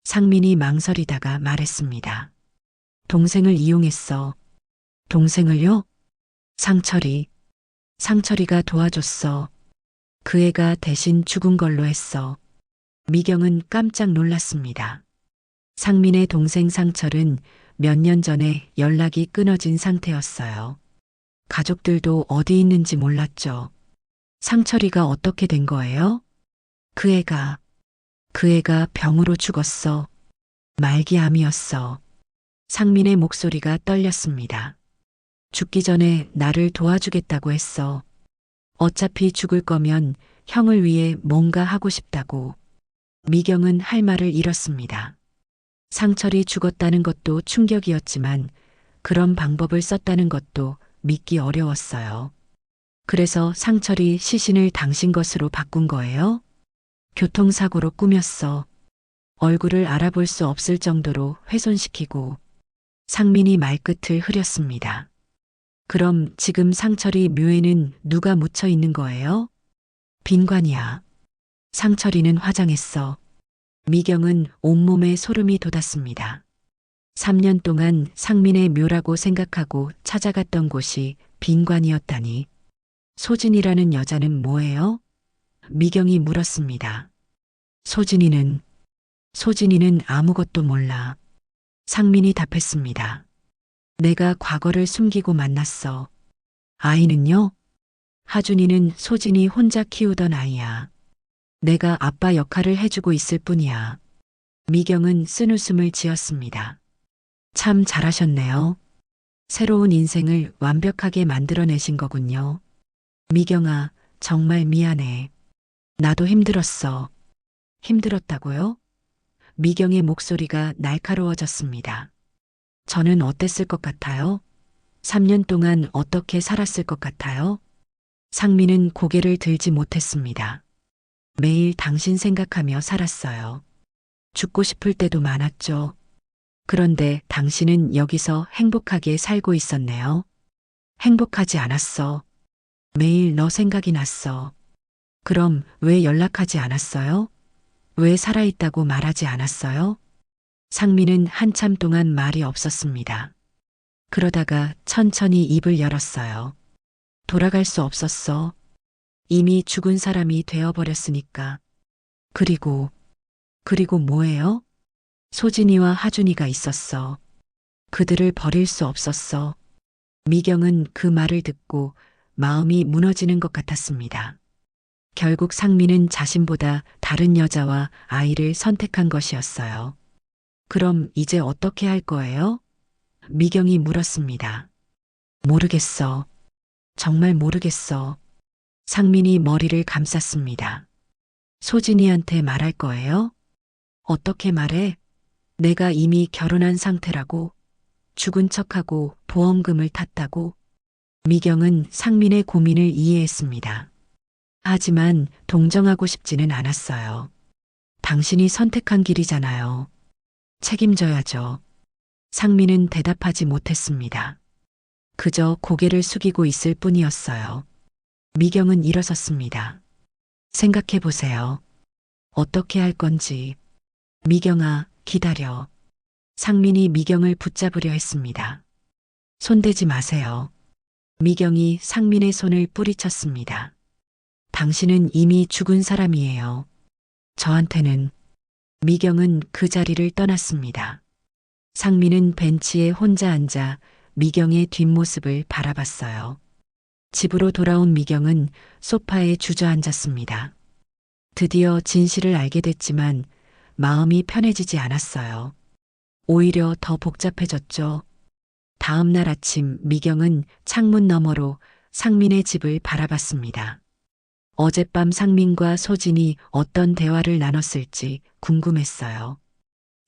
상민이 망설이다가 말했습니다. 동생을 이용했어. 동생을요? 상철이. 상철이가 도와줬어. 그 애가 대신 죽은 걸로 했어. 미경은 깜짝 놀랐습니다. 상민의 동생 상철은 몇 년 전에 연락이 끊어진 상태였어요. 가족들도 어디 있는지 몰랐죠. 상철이가 어떻게 된 거예요? 그 애가 병으로 죽었어. 말기암이었어. 상민의 목소리가 떨렸습니다. 죽기 전에 나를 도와주겠다고 했어. 어차피 죽을 거면 형을 위해 뭔가 하고 싶다고. 미경은 할 말을 잃었습니다. 상철이 죽었다는 것도 충격이었지만 그런 방법을 썼다는 것도 믿기 어려웠어요. 그래서 상철이 시신을 당신 것으로 바꾼 거예요? 교통사고로 꾸몄어. 얼굴을 알아볼 수 없을 정도로 훼손시키고. 상민이 말끝을 흐렸습니다. 그럼 지금 상철이 묘에는 누가 묻혀 있는 거예요? 빈관이야. 상철이는 화장했어. 미경은 온몸에 소름이 돋았습니다. 3년 동안 상민의 묘라고 생각하고 찾아갔던 곳이 빈관이었다니. 소진이라는 여자는 뭐예요? 미경이 물었습니다. 소진이는 아무것도 몰라. 상민이 답했습니다. 내가 과거를 숨기고 만났어. 아이는요? 하준이는 소진이 혼자 키우던 아이야. 내가 아빠 역할을 해주고 있을 뿐이야. 미경은 쓴웃음을 지었습니다. 참 잘하셨네요. 새로운 인생을 완벽하게 만들어내신 거군요. 미경아, 정말 미안해. 나도 힘들었어. 힘들었다고요? 미경의 목소리가 날카로워졌습니다. 저는 어땠을 것 같아요? 3년 동안 어떻게 살았을 것 같아요? 상민은 고개를 들지 못했습니다. 매일 당신 생각하며 살았어요. 죽고 싶을 때도 많았죠. 그런데 당신은 여기서 행복하게 살고 있었네요. 행복하지 않았어. 매일 너 생각이 났어. 그럼 왜 연락하지 않았어요? 왜 살아있다고 말하지 않았어요? 상민은 한참 동안 말이 없었습니다. 그러다가 천천히 입을 열었어요. 돌아갈 수 없었어. 이미 죽은 사람이 되어버렸으니까. 그리고 뭐예요? 소진이와 하준이가 있었어. 그들을 버릴 수 없었어. 미경은 그 말을 듣고 마음이 무너지는 것 같았습니다. 결국 상민은 자신보다 다른 여자와 아이를 선택한 것이었어요. 그럼 이제 어떻게 할 거예요? 미경이 물었습니다. 모르겠어. 정말 모르겠어. 상민이 머리를 감쌌습니다. 소진이한테 말할 거예요? 어떻게 말해? 내가 이미 결혼한 상태라고, 죽은 척하고 보험금을 탔다고. 미경은 상민의 고민을 이해했습니다. 하지만 동정하고 싶지는 않았어요. 당신이 선택한 길이잖아요. 책임져야죠. 상민은 대답하지 못했습니다. 그저 고개를 숙이고 있을 뿐이었어요. 미경은 일어섰습니다. 생각해 보세요. 어떻게 할 건지. 미경아, 기다려. 상민이 미경을 붙잡으려 했습니다. 손대지 마세요. 미경이 상민의 손을 뿌리쳤습니다. 당신은 이미 죽은 사람이에요. 저한테는. 미경은 그 자리를 떠났습니다. 상민은 벤치에 혼자 앉아 미경의 뒷모습을 바라봤어요. 집으로 돌아온 미경은 소파에 주저앉았습니다. 드디어 진실을 알게 됐지만 마음이 편해지지 않았어요. 오히려 더 복잡해졌죠. 다음 날 아침 미경은 창문 너머로 상민의 집을 바라봤습니다. 어젯밤 상민과 소진이 어떤 대화를 나눴을지 궁금했어요.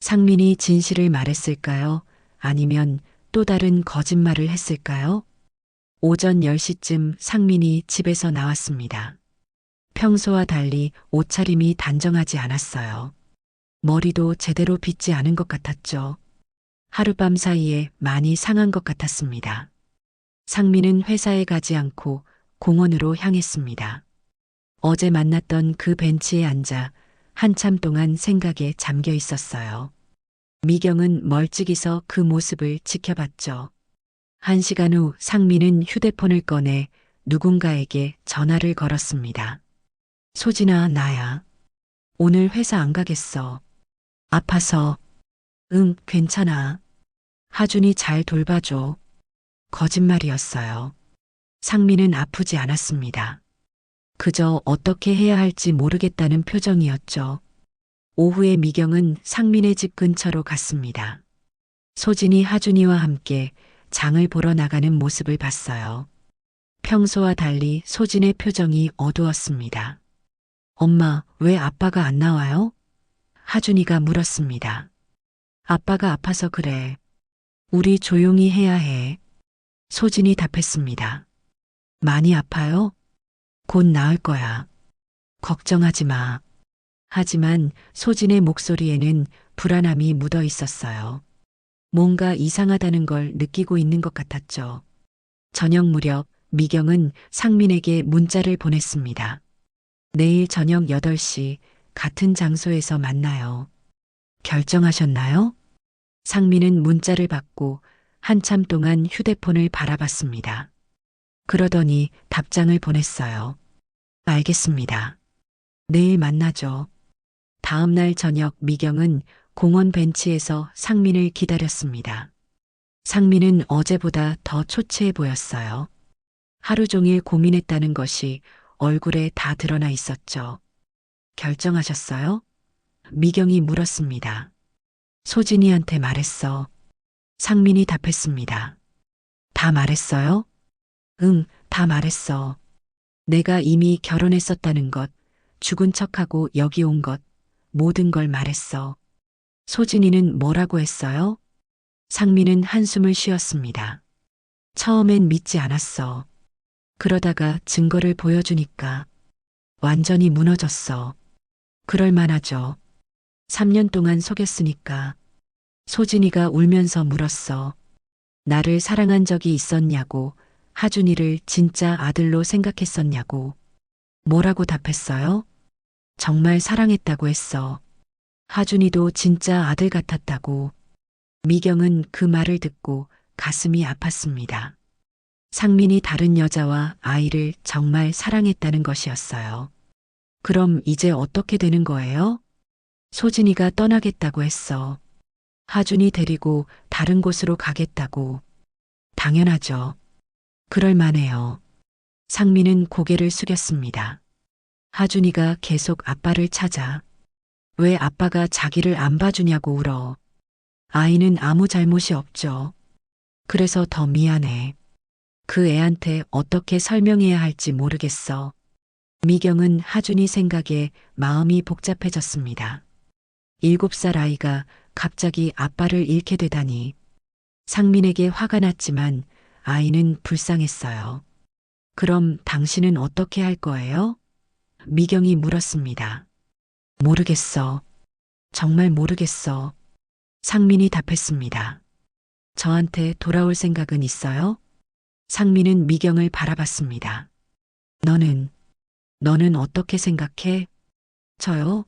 상민이 진실을 말했을까요? 아니면 또 다른 거짓말을 했을까요? 오전 10시쯤 상민이 집에서 나왔습니다. 평소와 달리 옷차림이 단정하지 않았어요. 머리도 제대로 빗지 않은 것 같았죠. 하룻밤 사이에 많이 상한 것 같았습니다. 상민은 회사에 가지 않고 공원으로 향했습니다. 어제 만났던 그 벤치에 앉아 한참 동안 생각에 잠겨 있었어요. 미경은 멀찍이 서 그 모습을 지켜봤죠. 1시간 후 상민은 휴대폰을 꺼내 누군가에게 전화를 걸었습니다. 소진아, 나야. 오늘 회사 안 가겠어. 아파서. 응, 괜찮아. 하준이 잘 돌봐줘. 거짓말이었어요. 상민은 아프지 않았습니다. 그저 어떻게 해야 할지 모르겠다는 표정이었죠. 오후에 미경은 상민의 집 근처로 갔습니다. 소진이 하준이와 함께 장을 보러 나가는 모습을 봤어요. 평소와 달리 소진의 표정이 어두웠습니다. 엄마, 왜 아빠가 안 나와요? 하준이가 물었습니다. 아빠가 아파서 그래. 우리 조용히 해야 해. 소진이 답했습니다. 많이 아파요? 곧 나을 거야. 걱정하지 마. 하지만 소진의 목소리에는 불안함이 묻어 있었어요. 뭔가 이상하다는 걸 느끼고 있는 것 같았죠. 저녁 무렵 미경은 상민에게 문자를 보냈습니다. 내일 저녁 8시 같은 장소에서 만나요. 결정하셨나요? 상민은 문자를 받고 한참 동안 휴대폰을 바라봤습니다. 그러더니 답장을 보냈어요. 알겠습니다. 내일 만나죠. 다음 날 저녁 미경은 공원 벤치에서 상민을 기다렸습니다. 상민은 어제보다 더 초췌해 보였어요. 하루 종일 고민했다는 것이 얼굴에 다 드러나 있었죠. 결정하셨어요? 미경이 물었습니다. 소진이한테 말했어. 상민이 답했습니다. 다 말했어요? 응, 다 말했어. 내가 이미 결혼했었다는 것, 죽은 척하고 여기 온 것, 모든 걸 말했어. 소진이는 뭐라고 했어요? 상민은 한숨을 쉬었습니다. 처음엔 믿지 않았어. 그러다가 증거를 보여주니까 완전히 무너졌어. 그럴 만하죠. 3년 동안 속였으니까. 소진이가 울면서 물었어. 나를 사랑한 적이 있었냐고, 하준이를 진짜 아들로 생각했었냐고. 뭐라고 답했어요? 정말 사랑했다고 했어. 하준이도 진짜 아들 같았다고. 미경은 그 말을 듣고 가슴이 아팠습니다. 상민이 다른 여자와 아이를 정말 사랑했다는 것이었어요. 그럼 이제 어떻게 되는 거예요? 소진이가 떠나겠다고 했어. 하준이 데리고 다른 곳으로 가겠다고. 당연하죠. 그럴 만해요. 상민은 고개를 숙였습니다. 하준이가 계속 아빠를 찾아. 왜 아빠가 자기를 안 봐주냐고 울어. 아이는 아무 잘못이 없죠. 그래서 더 미안해. 그 애한테 어떻게 설명해야 할지 모르겠어. 미경은 하준이 생각에 마음이 복잡해졌습니다. 7살 아이가 갑자기 아빠를 잃게 되다니. 상민에게 화가 났지만 아이는 불쌍했어요. 그럼 당신은 어떻게 할 거예요? 미경이 물었습니다. 모르겠어. 정말 모르겠어. 상민이 답했습니다. 저한테 돌아올 생각은 있어요? 상민은 미경을 바라봤습니다. 너는 어떻게 생각해? 저요?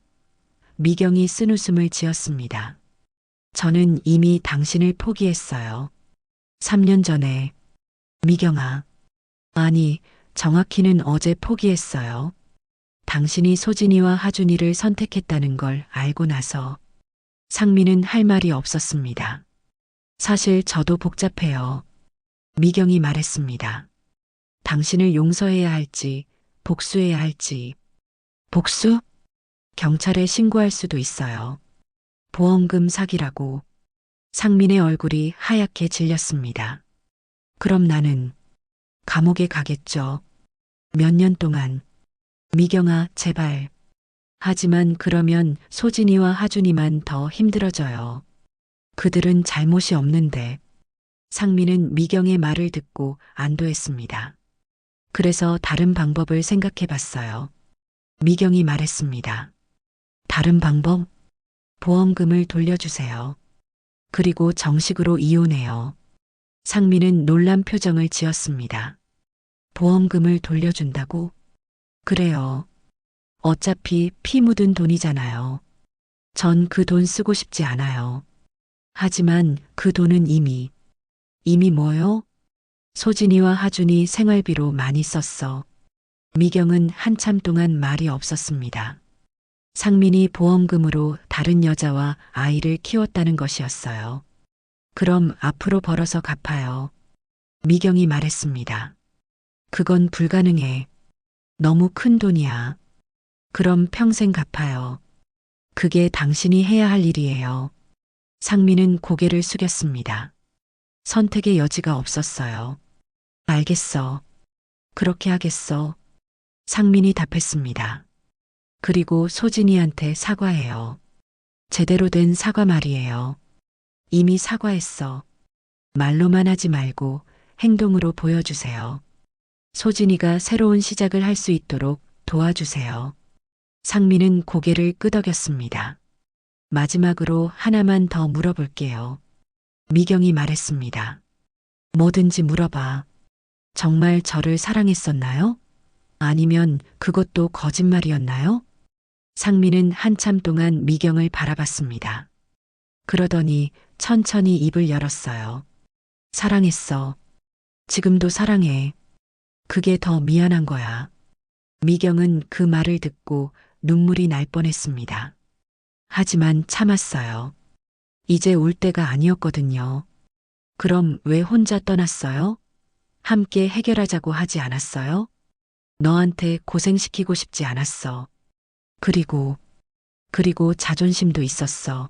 미경이 쓴웃음을 지었습니다. 저는 이미 당신을 포기했어요. 3년 전에. 미경아. 아니, 정확히는 어제 포기했어요. 당신이 소진이와 하준이를 선택했다는 걸 알고 나서. 상민은 할 말이 없었습니다. 사실 저도 복잡해요. 미경이 말했습니다. 당신을 용서해야 할지, 복수해야 할지. 복수? 경찰에 신고할 수도 있어요. 보험금 사기라고. 상민의 얼굴이 하얗게 질렸습니다. 그럼 나는 감옥에 가겠죠. 몇 년 동안. 미경아, 제발. 하지만 그러면 소진이와 하준이만 더 힘들어져요. 그들은 잘못이 없는데. 상민은 미경의 말을 듣고 안도했습니다. 그래서 다른 방법을 생각해 봤어요. 미경이 말했습니다. 다른 방법? 보험금을 돌려주세요. 그리고 정식으로 이혼해요. 상민은 놀란 표정을 지었습니다. 보험금을 돌려준다고? 그래요. 어차피 피 묻은 돈이잖아요. 전 그 돈 쓰고 싶지 않아요. 하지만 그 돈은 이미 뭐요? 소진이와 하준이 생활비로 많이 썼어. 미경은 한참 동안 말이 없었습니다. 상민이 보험금으로 다른 여자와 아이를 키웠다는 것이었어요. 그럼 앞으로 벌어서 갚아요. 미경이 말했습니다. 그건 불가능해. 너무 큰 돈이야. 그럼 평생 갚아요. 그게 당신이 해야 할 일이에요. 상민은 고개를 숙였습니다. 선택의 여지가 없었어요. 알겠어. 그렇게 하겠어. 상민이 답했습니다. 그리고 소진이한테 사과해요. 제대로 된 사과 말이에요. 이미 사과했어. 말로만 하지 말고 행동으로 보여주세요. 소진이가 새로운 시작을 할 수 있도록 도와주세요. 상민은 고개를 끄덕였습니다. 마지막으로 하나만 더 물어볼게요. 미경이 말했습니다. 뭐든지 물어봐. 정말 저를 사랑했었나요? 아니면 그것도 거짓말이었나요? 상민은 한참 동안 미경을 바라봤습니다. 그러더니 천천히 입을 열었어요. 사랑했어. 지금도 사랑해. 그게 더 미안한 거야. 미경은 그 말을 듣고 눈물이 날 뻔했습니다. 하지만 참았어요. 이제 울 때가 아니었거든요. 그럼 왜 혼자 떠났어요? 함께 해결하자고 하지 않았어요? 너한테 고생시키고 싶지 않았어. 그리고 자존심도 있었어.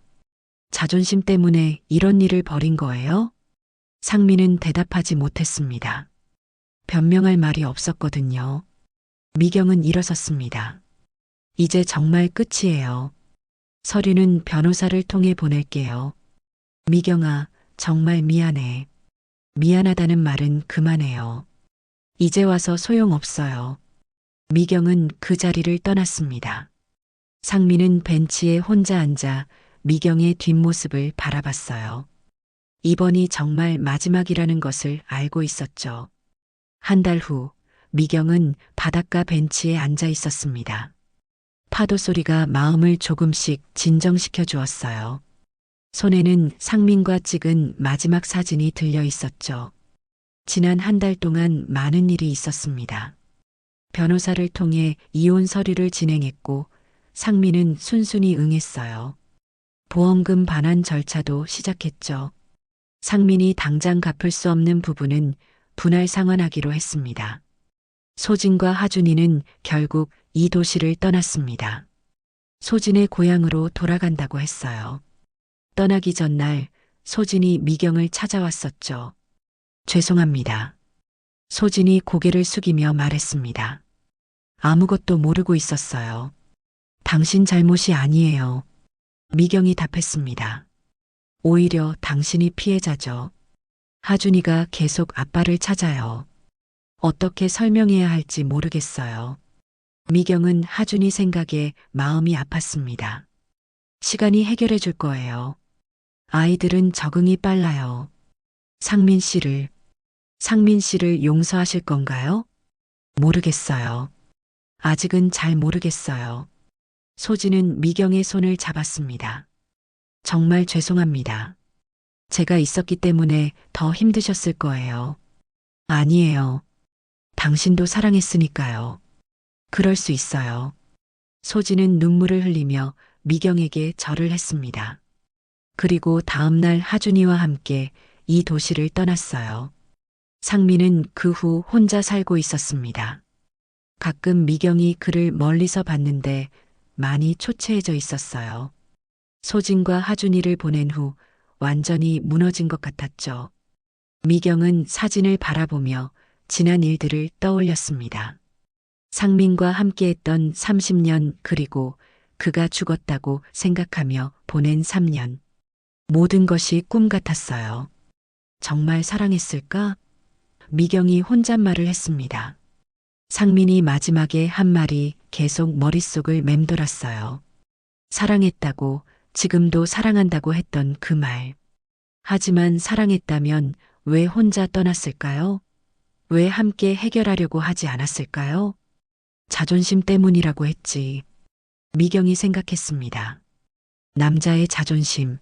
자존심 때문에 이런 일을 벌인 거예요? 상민은 대답하지 못했습니다. 변명할 말이 없었거든요. 미경은 일어섰습니다. 이제 정말 끝이에요. 서류는 변호사를 통해 보낼게요. 미경아, 정말 미안해. 미안하다는 말은 그만해요. 이제 와서 소용없어요. 미경은 그 자리를 떠났습니다. 상민은 벤치에 혼자 앉아 미경의 뒷모습을 바라봤어요. 이번이 정말 마지막이라는 것을 알고 있었죠. 한 달 후, 미경은 바닷가 벤치에 앉아 있었습니다. 파도 소리가 마음을 조금씩 진정시켜 주었어요. 손에는 상민과 찍은 마지막 사진이 들려 있었죠. 지난 한 달 동안 많은 일이 있었습니다. 변호사를 통해 이혼 서류를 진행했고 상민은 순순히 응했어요. 보험금 반환 절차도 시작했죠. 상민이 당장 갚을 수 없는 부분은 분할 상환하기로 했습니다. 소진과 하준이는 결국 이 도시를 떠났습니다. 소진의 고향으로 돌아간다고 했어요. 떠나기 전날 소진이 미경을 찾아왔었죠. 죄송합니다. 소진이 고개를 숙이며 말했습니다. 아무것도 모르고 있었어요. 당신 잘못이 아니에요. 미경이 답했습니다. 오히려 당신이 피해자죠. 하준이가 계속 아빠를 찾아요. 어떻게 설명해야 할지 모르겠어요. 미경은 하준이 생각에 마음이 아팠습니다. 시간이 해결해 줄 거예요. 아이들은 적응이 빨라요. 상민 씨를 용서하실 건가요? 모르겠어요. 아직은 잘 모르겠어요. 소진은 미경의 손을 잡았습니다. 정말 죄송합니다. 제가 있었기 때문에 더 힘드셨을 거예요. 아니에요. 당신도 사랑했으니까요. 그럴 수 있어요. 소진은 눈물을 흘리며 미경에게 절을 했습니다. 그리고 다음날 하준이와 함께 이 도시를 떠났어요. 상민은 그 후 혼자 살고 있었습니다. 가끔 미경이 그를 멀리서 봤는데 많이 초췌해져 있었어요. 소진과 하준이를 보낸 후 완전히 무너진 것 같았죠. 미경은 사진을 바라보며 지난 일들을 떠올렸습니다. 상민과 함께했던 30년 그리고 그가 죽었다고 생각하며 보낸 3년. 모든 것이 꿈 같았어요. 정말 사랑했을까? 미경이 혼잣말을 했습니다. 상민이 마지막에 한 말이 계속 머릿속을 맴돌았어요. 사랑했다고, 지금도 사랑한다고 했던 그 말. 하지만 사랑했다면 왜 혼자 떠났을까요? 왜 함께 해결하려고 하지 않았을까요? 자존심 때문이라고 했지. 미경이 생각했습니다. 남자의 자존심.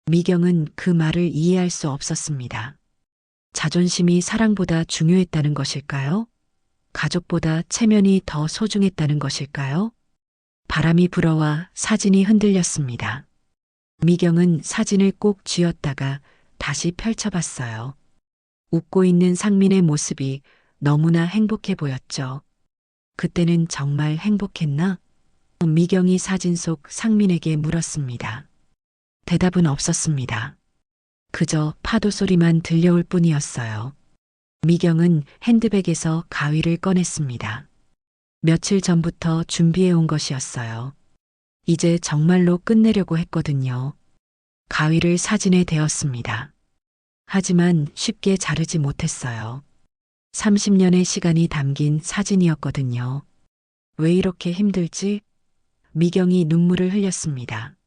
미경은 그 말을 이해할 수 없었습니다. 자존심이 사랑보다 중요했다는 것일까요? 가족보다 체면이 더 소중했다는 것일까요? 바람이 불어와 사진이 흔들렸습니다. 미경은 사진을 꼭 쥐었다가 다시 펼쳐봤어요. 웃고 있는 상민의 모습이 너무나 행복해 보였죠. 그때는 정말 행복했나? 미경이 사진 속 상민에게 물었습니다. 대답은 없었습니다. 그저 파도 소리만 들려올 뿐이었어요. 미경은 핸드백에서 가위를 꺼냈습니다. 며칠 전부터 준비해 온 것이었어요. 이제 정말로 끝내려고 했거든요. 가위를 사진에 대었습니다. 하지만 쉽게 자르지 못했어요. 30년의 시간이 담긴 사진이었거든요. 왜 이렇게 힘들지? 미경이 눈물을 흘렸습니다.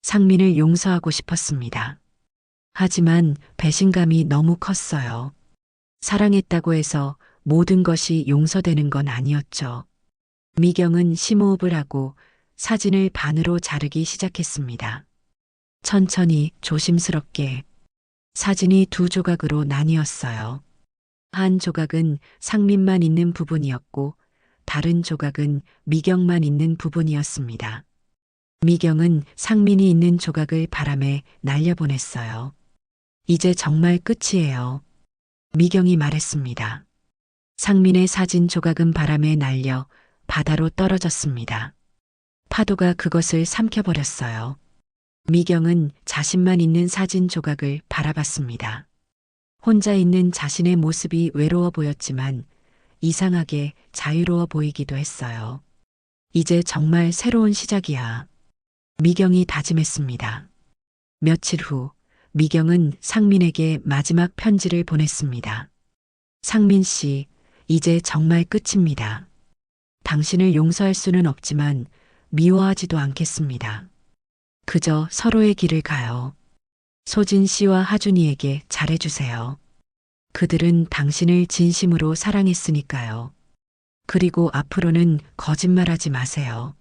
상민을 용서하고 싶었습니다. 하지만 배신감이 너무 컸어요. 사랑했다고 해서 모든 것이 용서되는 건 아니었죠. 미경은 심호흡을 하고 사진을 반으로 자르기 시작했습니다. 천천히 조심스럽게 사진이 두 조각으로 나뉘었어요. 한 조각은 상민만 있는 부분이었고 다른 조각은 미경만 있는 부분이었습니다. 미경은 상민이 있는 조각을 바람에 날려보냈어요. 이제 정말 끝이에요. 미경이 말했습니다. 상민의 사진 조각은 바람에 날려 바다로 떨어졌습니다. 파도가 그것을 삼켜버렸어요. 미경은 자신만 있는 사진 조각을 바라봤습니다. 혼자 있는 자신의 모습이 외로워 보였지만 이상하게 자유로워 보이기도 했어요. 이제 정말 새로운 시작이야. 미경이 다짐했습니다. 며칠 후 미경은 상민에게 마지막 편지를 보냈습니다. 상민 씨, 이제 정말 끝입니다. 당신을 용서할 수는 없지만 미워하지도 않겠습니다. 그저 서로의 길을 가요. 소진 씨와 하준이에게 잘해주세요. 그들은 당신을 진심으로 사랑했으니까요. 그리고 앞으로는 거짓말하지 마세요.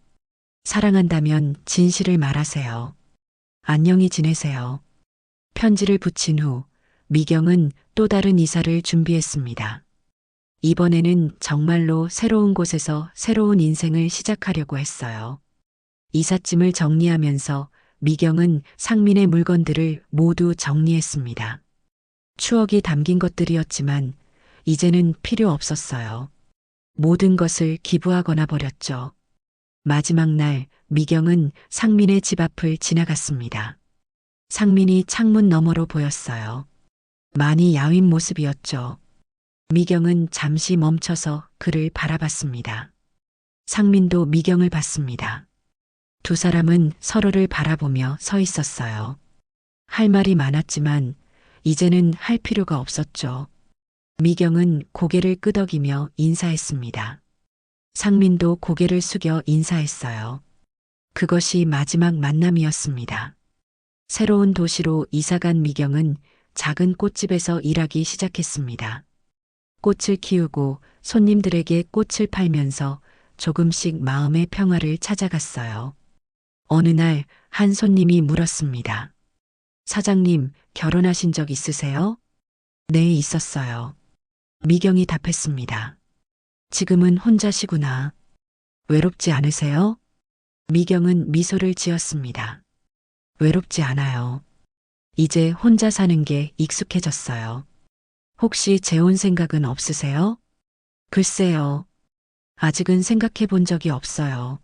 사랑한다면 진실을 말하세요. 안녕히 지내세요. 편지를 붙인 후 미경은 또 다른 이사를 준비했습니다. 이번에는 정말로 새로운 곳에서 새로운 인생을 시작하려고 했어요. 이삿짐을 정리하면서 미경은 상민의 물건들을 모두 정리했습니다. 추억이 담긴 것들이었지만 이제는 필요 없었어요. 모든 것을 기부하거나 버렸죠. 마지막 날 미경은 상민의 집 앞을 지나갔습니다. 상민이 창문 너머로 보였어요. 많이 야윈 모습이었죠. 미경은 잠시 멈춰서 그를 바라봤습니다. 상민도 미경을 봤습니다. 두 사람은 서로를 바라보며 서 있었어요. 할 말이 많았지만 이제는 할 필요가 없었죠. 미경은 고개를 끄덕이며 인사했습니다. 상민도 고개를 숙여 인사했어요. 그것이 마지막 만남이었습니다. 새로운 도시로 이사간 미경은 작은 꽃집에서 일하기 시작했습니다. 꽃을 키우고 손님들에게 꽃을 팔면서 조금씩 마음의 평화를 찾아갔어요. 어느 날 한 손님이 물었습니다. 사장님, 결혼하신 적 있으세요? 네, 있었어요. 미경이 답했습니다. 지금은 혼자시구나. 외롭지 않으세요? 미경은 미소를 지었습니다. 외롭지 않아요. 이제 혼자 사는 게 익숙해졌어요. 혹시 재혼 생각은 없으세요? 글쎄요. 아직은 생각해 본 적이 없어요.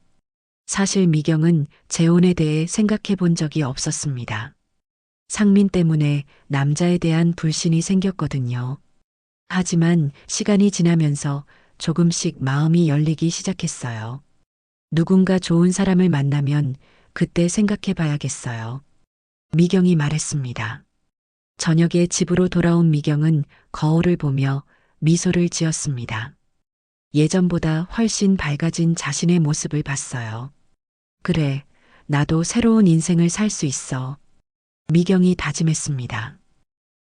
사실 미경은 재혼에 대해 생각해 본 적이 없었습니다. 상민 때문에 남자에 대한 불신이 생겼거든요. 하지만 시간이 지나면서 조금씩 마음이 열리기 시작했어요. 누군가 좋은 사람을 만나면 그때 생각해 봐야겠어요. 미경이 말했습니다. 저녁에 집으로 돌아온 미경은 거울을 보며 미소를 지었습니다. 예전보다 훨씬 밝아진 자신의 모습을 봤어요. 그래, 나도 새로운 인생을 살 수 있어. 미경이 다짐했습니다.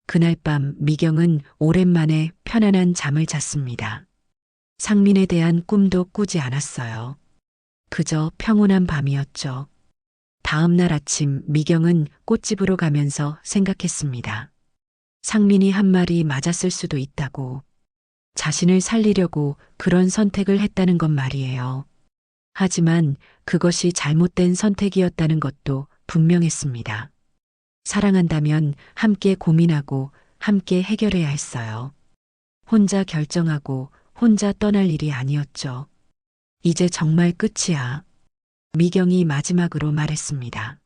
그날 밤 미경은 오랜만에 편안한 잠을 잤습니다. 상민에 대한 꿈도 꾸지 않았어요. 그저 평온한 밤이었죠. 다음 날 아침 미경은 꽃집으로 가면서 생각했습니다. 상민이 한 말이 맞았을 수도 있다고. 자신을 살리려고 그런 선택을 했다는 건 말이에요. 하지만 그것이 잘못된 선택이었다는 것도 분명했습니다. 사랑한다면 함께 고민하고 함께 해결해야 했어요. 혼자 결정하고 혼자 떠날 일이 아니었죠. 이제 정말 끝이야. 미경이 마지막으로 말했습니다.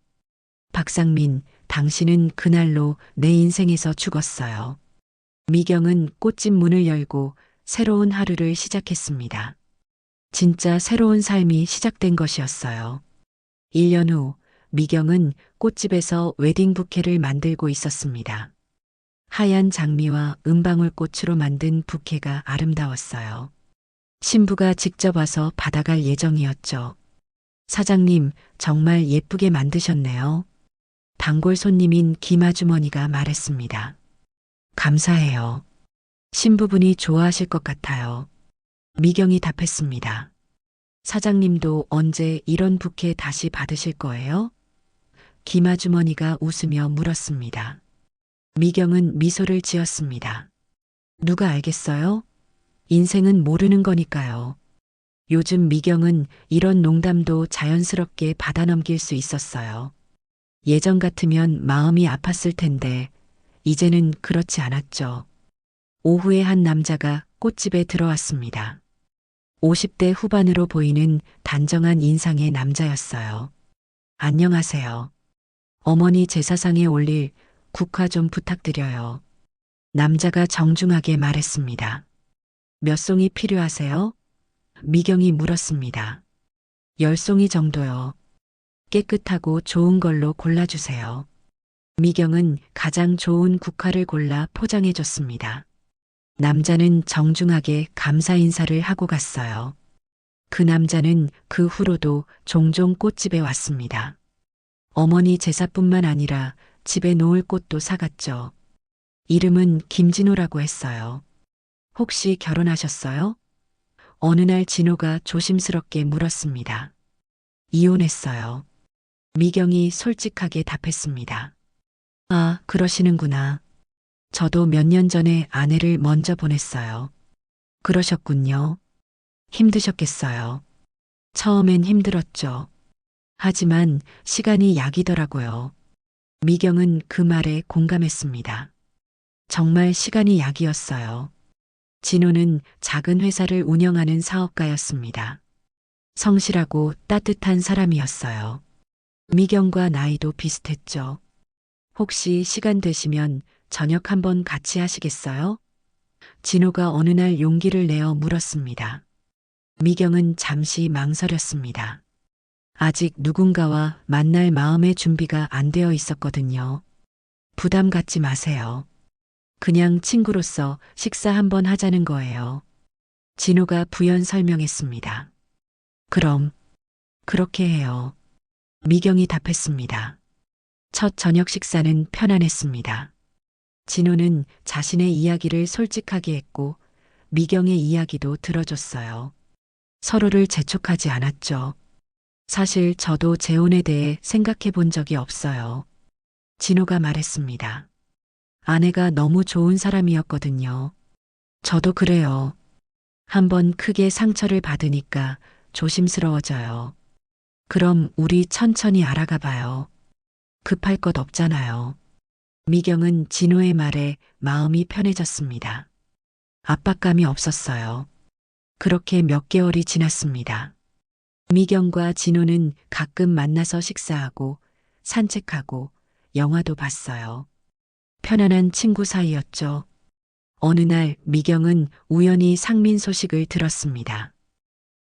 박상민, 당신은 그날로 내 인생에서 죽었어요. 미경은 꽃집 문을 열고 새로운 하루를 시작했습니다. 진짜 새로운 삶이 시작된 것이었어요. 1년 후 미경은 꽃집에서 웨딩 부케를 만들고 있었습니다. 하얀 장미와 은방울 꽃으로 만든 부케가 아름다웠어요. 신부가 직접 와서 받아갈 예정이었죠. 사장님, 정말 예쁘게 만드셨네요. 단골 손님인 김아주머니가 말했습니다. 감사해요. 신부분이 좋아하실 것 같아요. 미경이 답했습니다. 사장님도 언제 이런 부케 다시 받으실 거예요? 김아주머니가 웃으며 물었습니다. 미경은 미소를 지었습니다. 누가 알겠어요? 인생은 모르는 거니까요. 요즘 미경은 이런 농담도 자연스럽게 받아넘길 수 있었어요. 예전 같으면 마음이 아팠을 텐데 이제는 그렇지 않았죠. 오후에 한 남자가 꽃집에 들어왔습니다. 50대 후반으로 보이는 단정한 인상의 남자였어요. 안녕하세요. 어머니 제사상에 올릴 국화 좀 부탁드려요. 남자가 정중하게 말했습니다. 몇 송이 필요하세요? 미경이 물었습니다. 10송이 정도요. 깨끗하고 좋은 걸로 골라주세요. 미경은 가장 좋은 국화를 골라 포장해 줬습니다. 남자는 정중하게 감사 인사를 하고 갔어요. 그 남자는 그 후로도 종종 꽃집에 왔습니다. 어머니 제사뿐만 아니라 집에 놓을 꽃도 사갔죠. 이름은 김진호라고 했어요. 혹시 결혼하셨어요? 어느 날 진호가 조심스럽게 물었습니다. 이혼했어요. 미경이 솔직하게 답했습니다. 아, 그러시는구나. 저도 몇 년 전에 아내를 먼저 보냈어요. 그러셨군요. 힘드셨겠어요. 처음엔 힘들었죠. 하지만 시간이 약이더라고요. 미경은 그 말에 공감했습니다. 정말 시간이 약이었어요. 진호는 작은 회사를 운영하는 사업가였습니다. 성실하고 따뜻한 사람이었어요. 미경과 나이도 비슷했죠. 혹시 시간 되시면 저녁 한번 같이 하시겠어요? 진호가 어느 날 용기를 내어 물었습니다. 미경은 잠시 망설였습니다. 아직 누군가와 만날 마음의 준비가 안 되어 있었거든요. 부담 갖지 마세요. 그냥 친구로서 식사 한번 하자는 거예요. 진호가 부연 설명했습니다. 그럼, 그렇게 해요. 미경이 답했습니다. 첫 저녁 식사는 편안했습니다. 진호는 자신의 이야기를 솔직하게 했고, 미경의 이야기도 들어줬어요. 서로를 재촉하지 않았죠. 사실 저도 재혼에 대해 생각해 본 적이 없어요. 진호가 말했습니다. 아내가 너무 좋은 사람이었거든요. 저도 그래요. 한번 크게 상처를 받으니까 조심스러워져요. 그럼 우리 천천히 알아가 봐요. 급할 것 없잖아요. 미경은 진호의 말에 마음이 편해졌습니다. 압박감이 없었어요. 그렇게 몇 개월이 지났습니다. 미경과 진호는 가끔 만나서 식사하고 산책하고 영화도 봤어요. 편안한 친구 사이였죠. 어느 날 미경은 우연히 상민 소식을 들었습니다.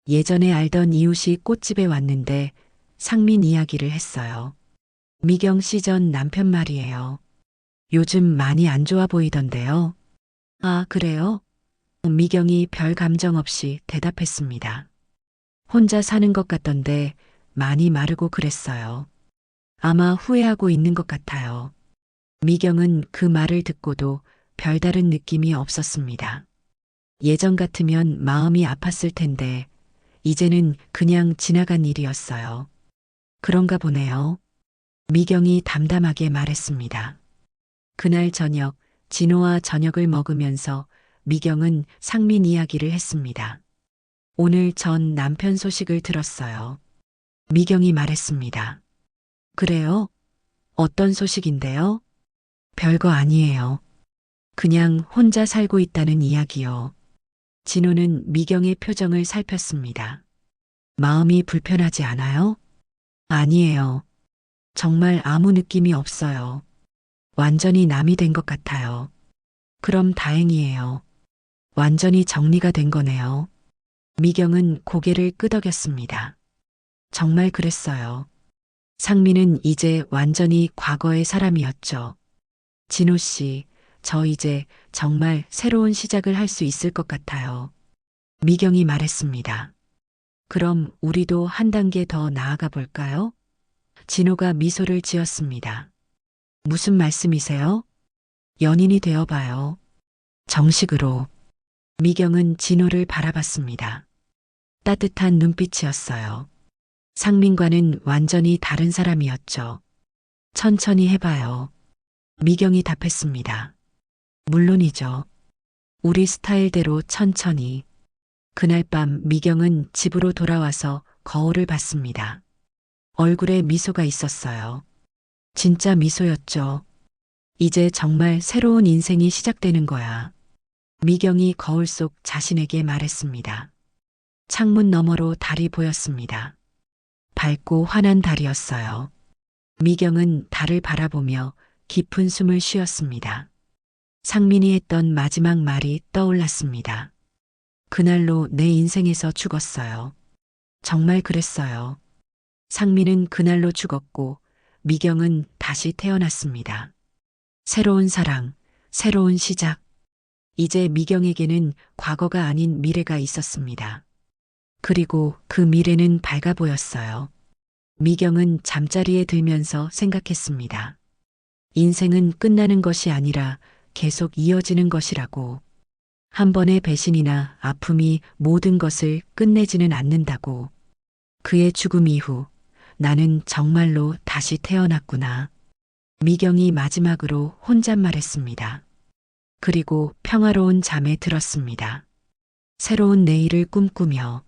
예전에 알던 이웃이 꽃집에 왔는데 상민 이야기를 했어요. 미경 씨 전 남편 말이에요. 요즘 많이 안 좋아 보이던데요. 아, 그래요? 미경이 별 감정 없이 대답했습니다. 혼자 사는 것 같던데 많이 마르고 그랬어요. 아마 후회하고 있는 것 같아요. 미경은 그 말을 듣고도 별다른 느낌이 없었습니다. 예전 같으면 마음이 아팠을 텐데 이제는 그냥 지나간 일이었어요. 그런가 보네요. 미경이 담담하게 말했습니다. 그날 저녁 진호와 저녁을 먹으면서 미경은 상민 이야기를 했습니다. 오늘 전 남편 소식을 들었어요. 미경이 말했습니다. 그래요? 어떤 소식인데요? 별거 아니에요. 그냥 혼자 살고 있다는 이야기요. 진호는 미경의 표정을 살폈습니다. 마음이 불편하지 않아요? 아니에요. 정말 아무 느낌이 없어요. 완전히 남이 된 것 같아요. 그럼 다행이에요. 완전히 정리가 된 거네요. 미경은 고개를 끄덕였습니다. 정말 그랬어요. 상민은 이제 완전히 과거의 사람이었죠. 진호 씨, 저 이제 정말 새로운 시작을 할 수 있을 것 같아요. 미경이 말했습니다. 그럼 우리도 한 단계 더 나아가 볼까요? 진호가 미소를 지었습니다. 무슨 말씀이세요? 연인이 되어봐요. 정식으로. 미경은 진호를 바라봤습니다. 따뜻한 눈빛이었어요. 상민과는 완전히 다른 사람이었죠. 천천히 해봐요. 미경이 답했습니다. 물론이죠. 우리 스타일대로 천천히. 그날 밤 미경은 집으로 돌아와서 거울을 봤습니다. 얼굴에 미소가 있었어요. 진짜 미소였죠. 이제 정말 새로운 인생이 시작되는 거야. 미경이 거울 속 자신에게 말했습니다. 창문 너머로 달이 보였습니다. 밝고 환한 달이었어요. 미경은 달을 바라보며 깊은 숨을 쉬었습니다. 상민이 했던 마지막 말이 떠올랐습니다. 그날로 내 인생에서 죽었어요. 정말 그랬어요. 상민은 그날로 죽었고 미경은 다시 태어났습니다. 새로운 사랑, 새로운 시작. 이제 미경에게는 과거가 아닌 미래가 있었습니다. 그리고 그 미래는 밝아 보였어요. 미경은 잠자리에 들면서 생각했습니다. 인생은 끝나는 것이 아니라 계속 이어지는 것이라고. 한 번의 배신이나 아픔이 모든 것을 끝내지는 않는다고. 그의 죽음 이후 나는 정말로 다시 태어났구나. 미경이 마지막으로 혼잣말했습니다. 그리고 평화로운 잠에 들었습니다. 새로운 내일을 꿈꾸며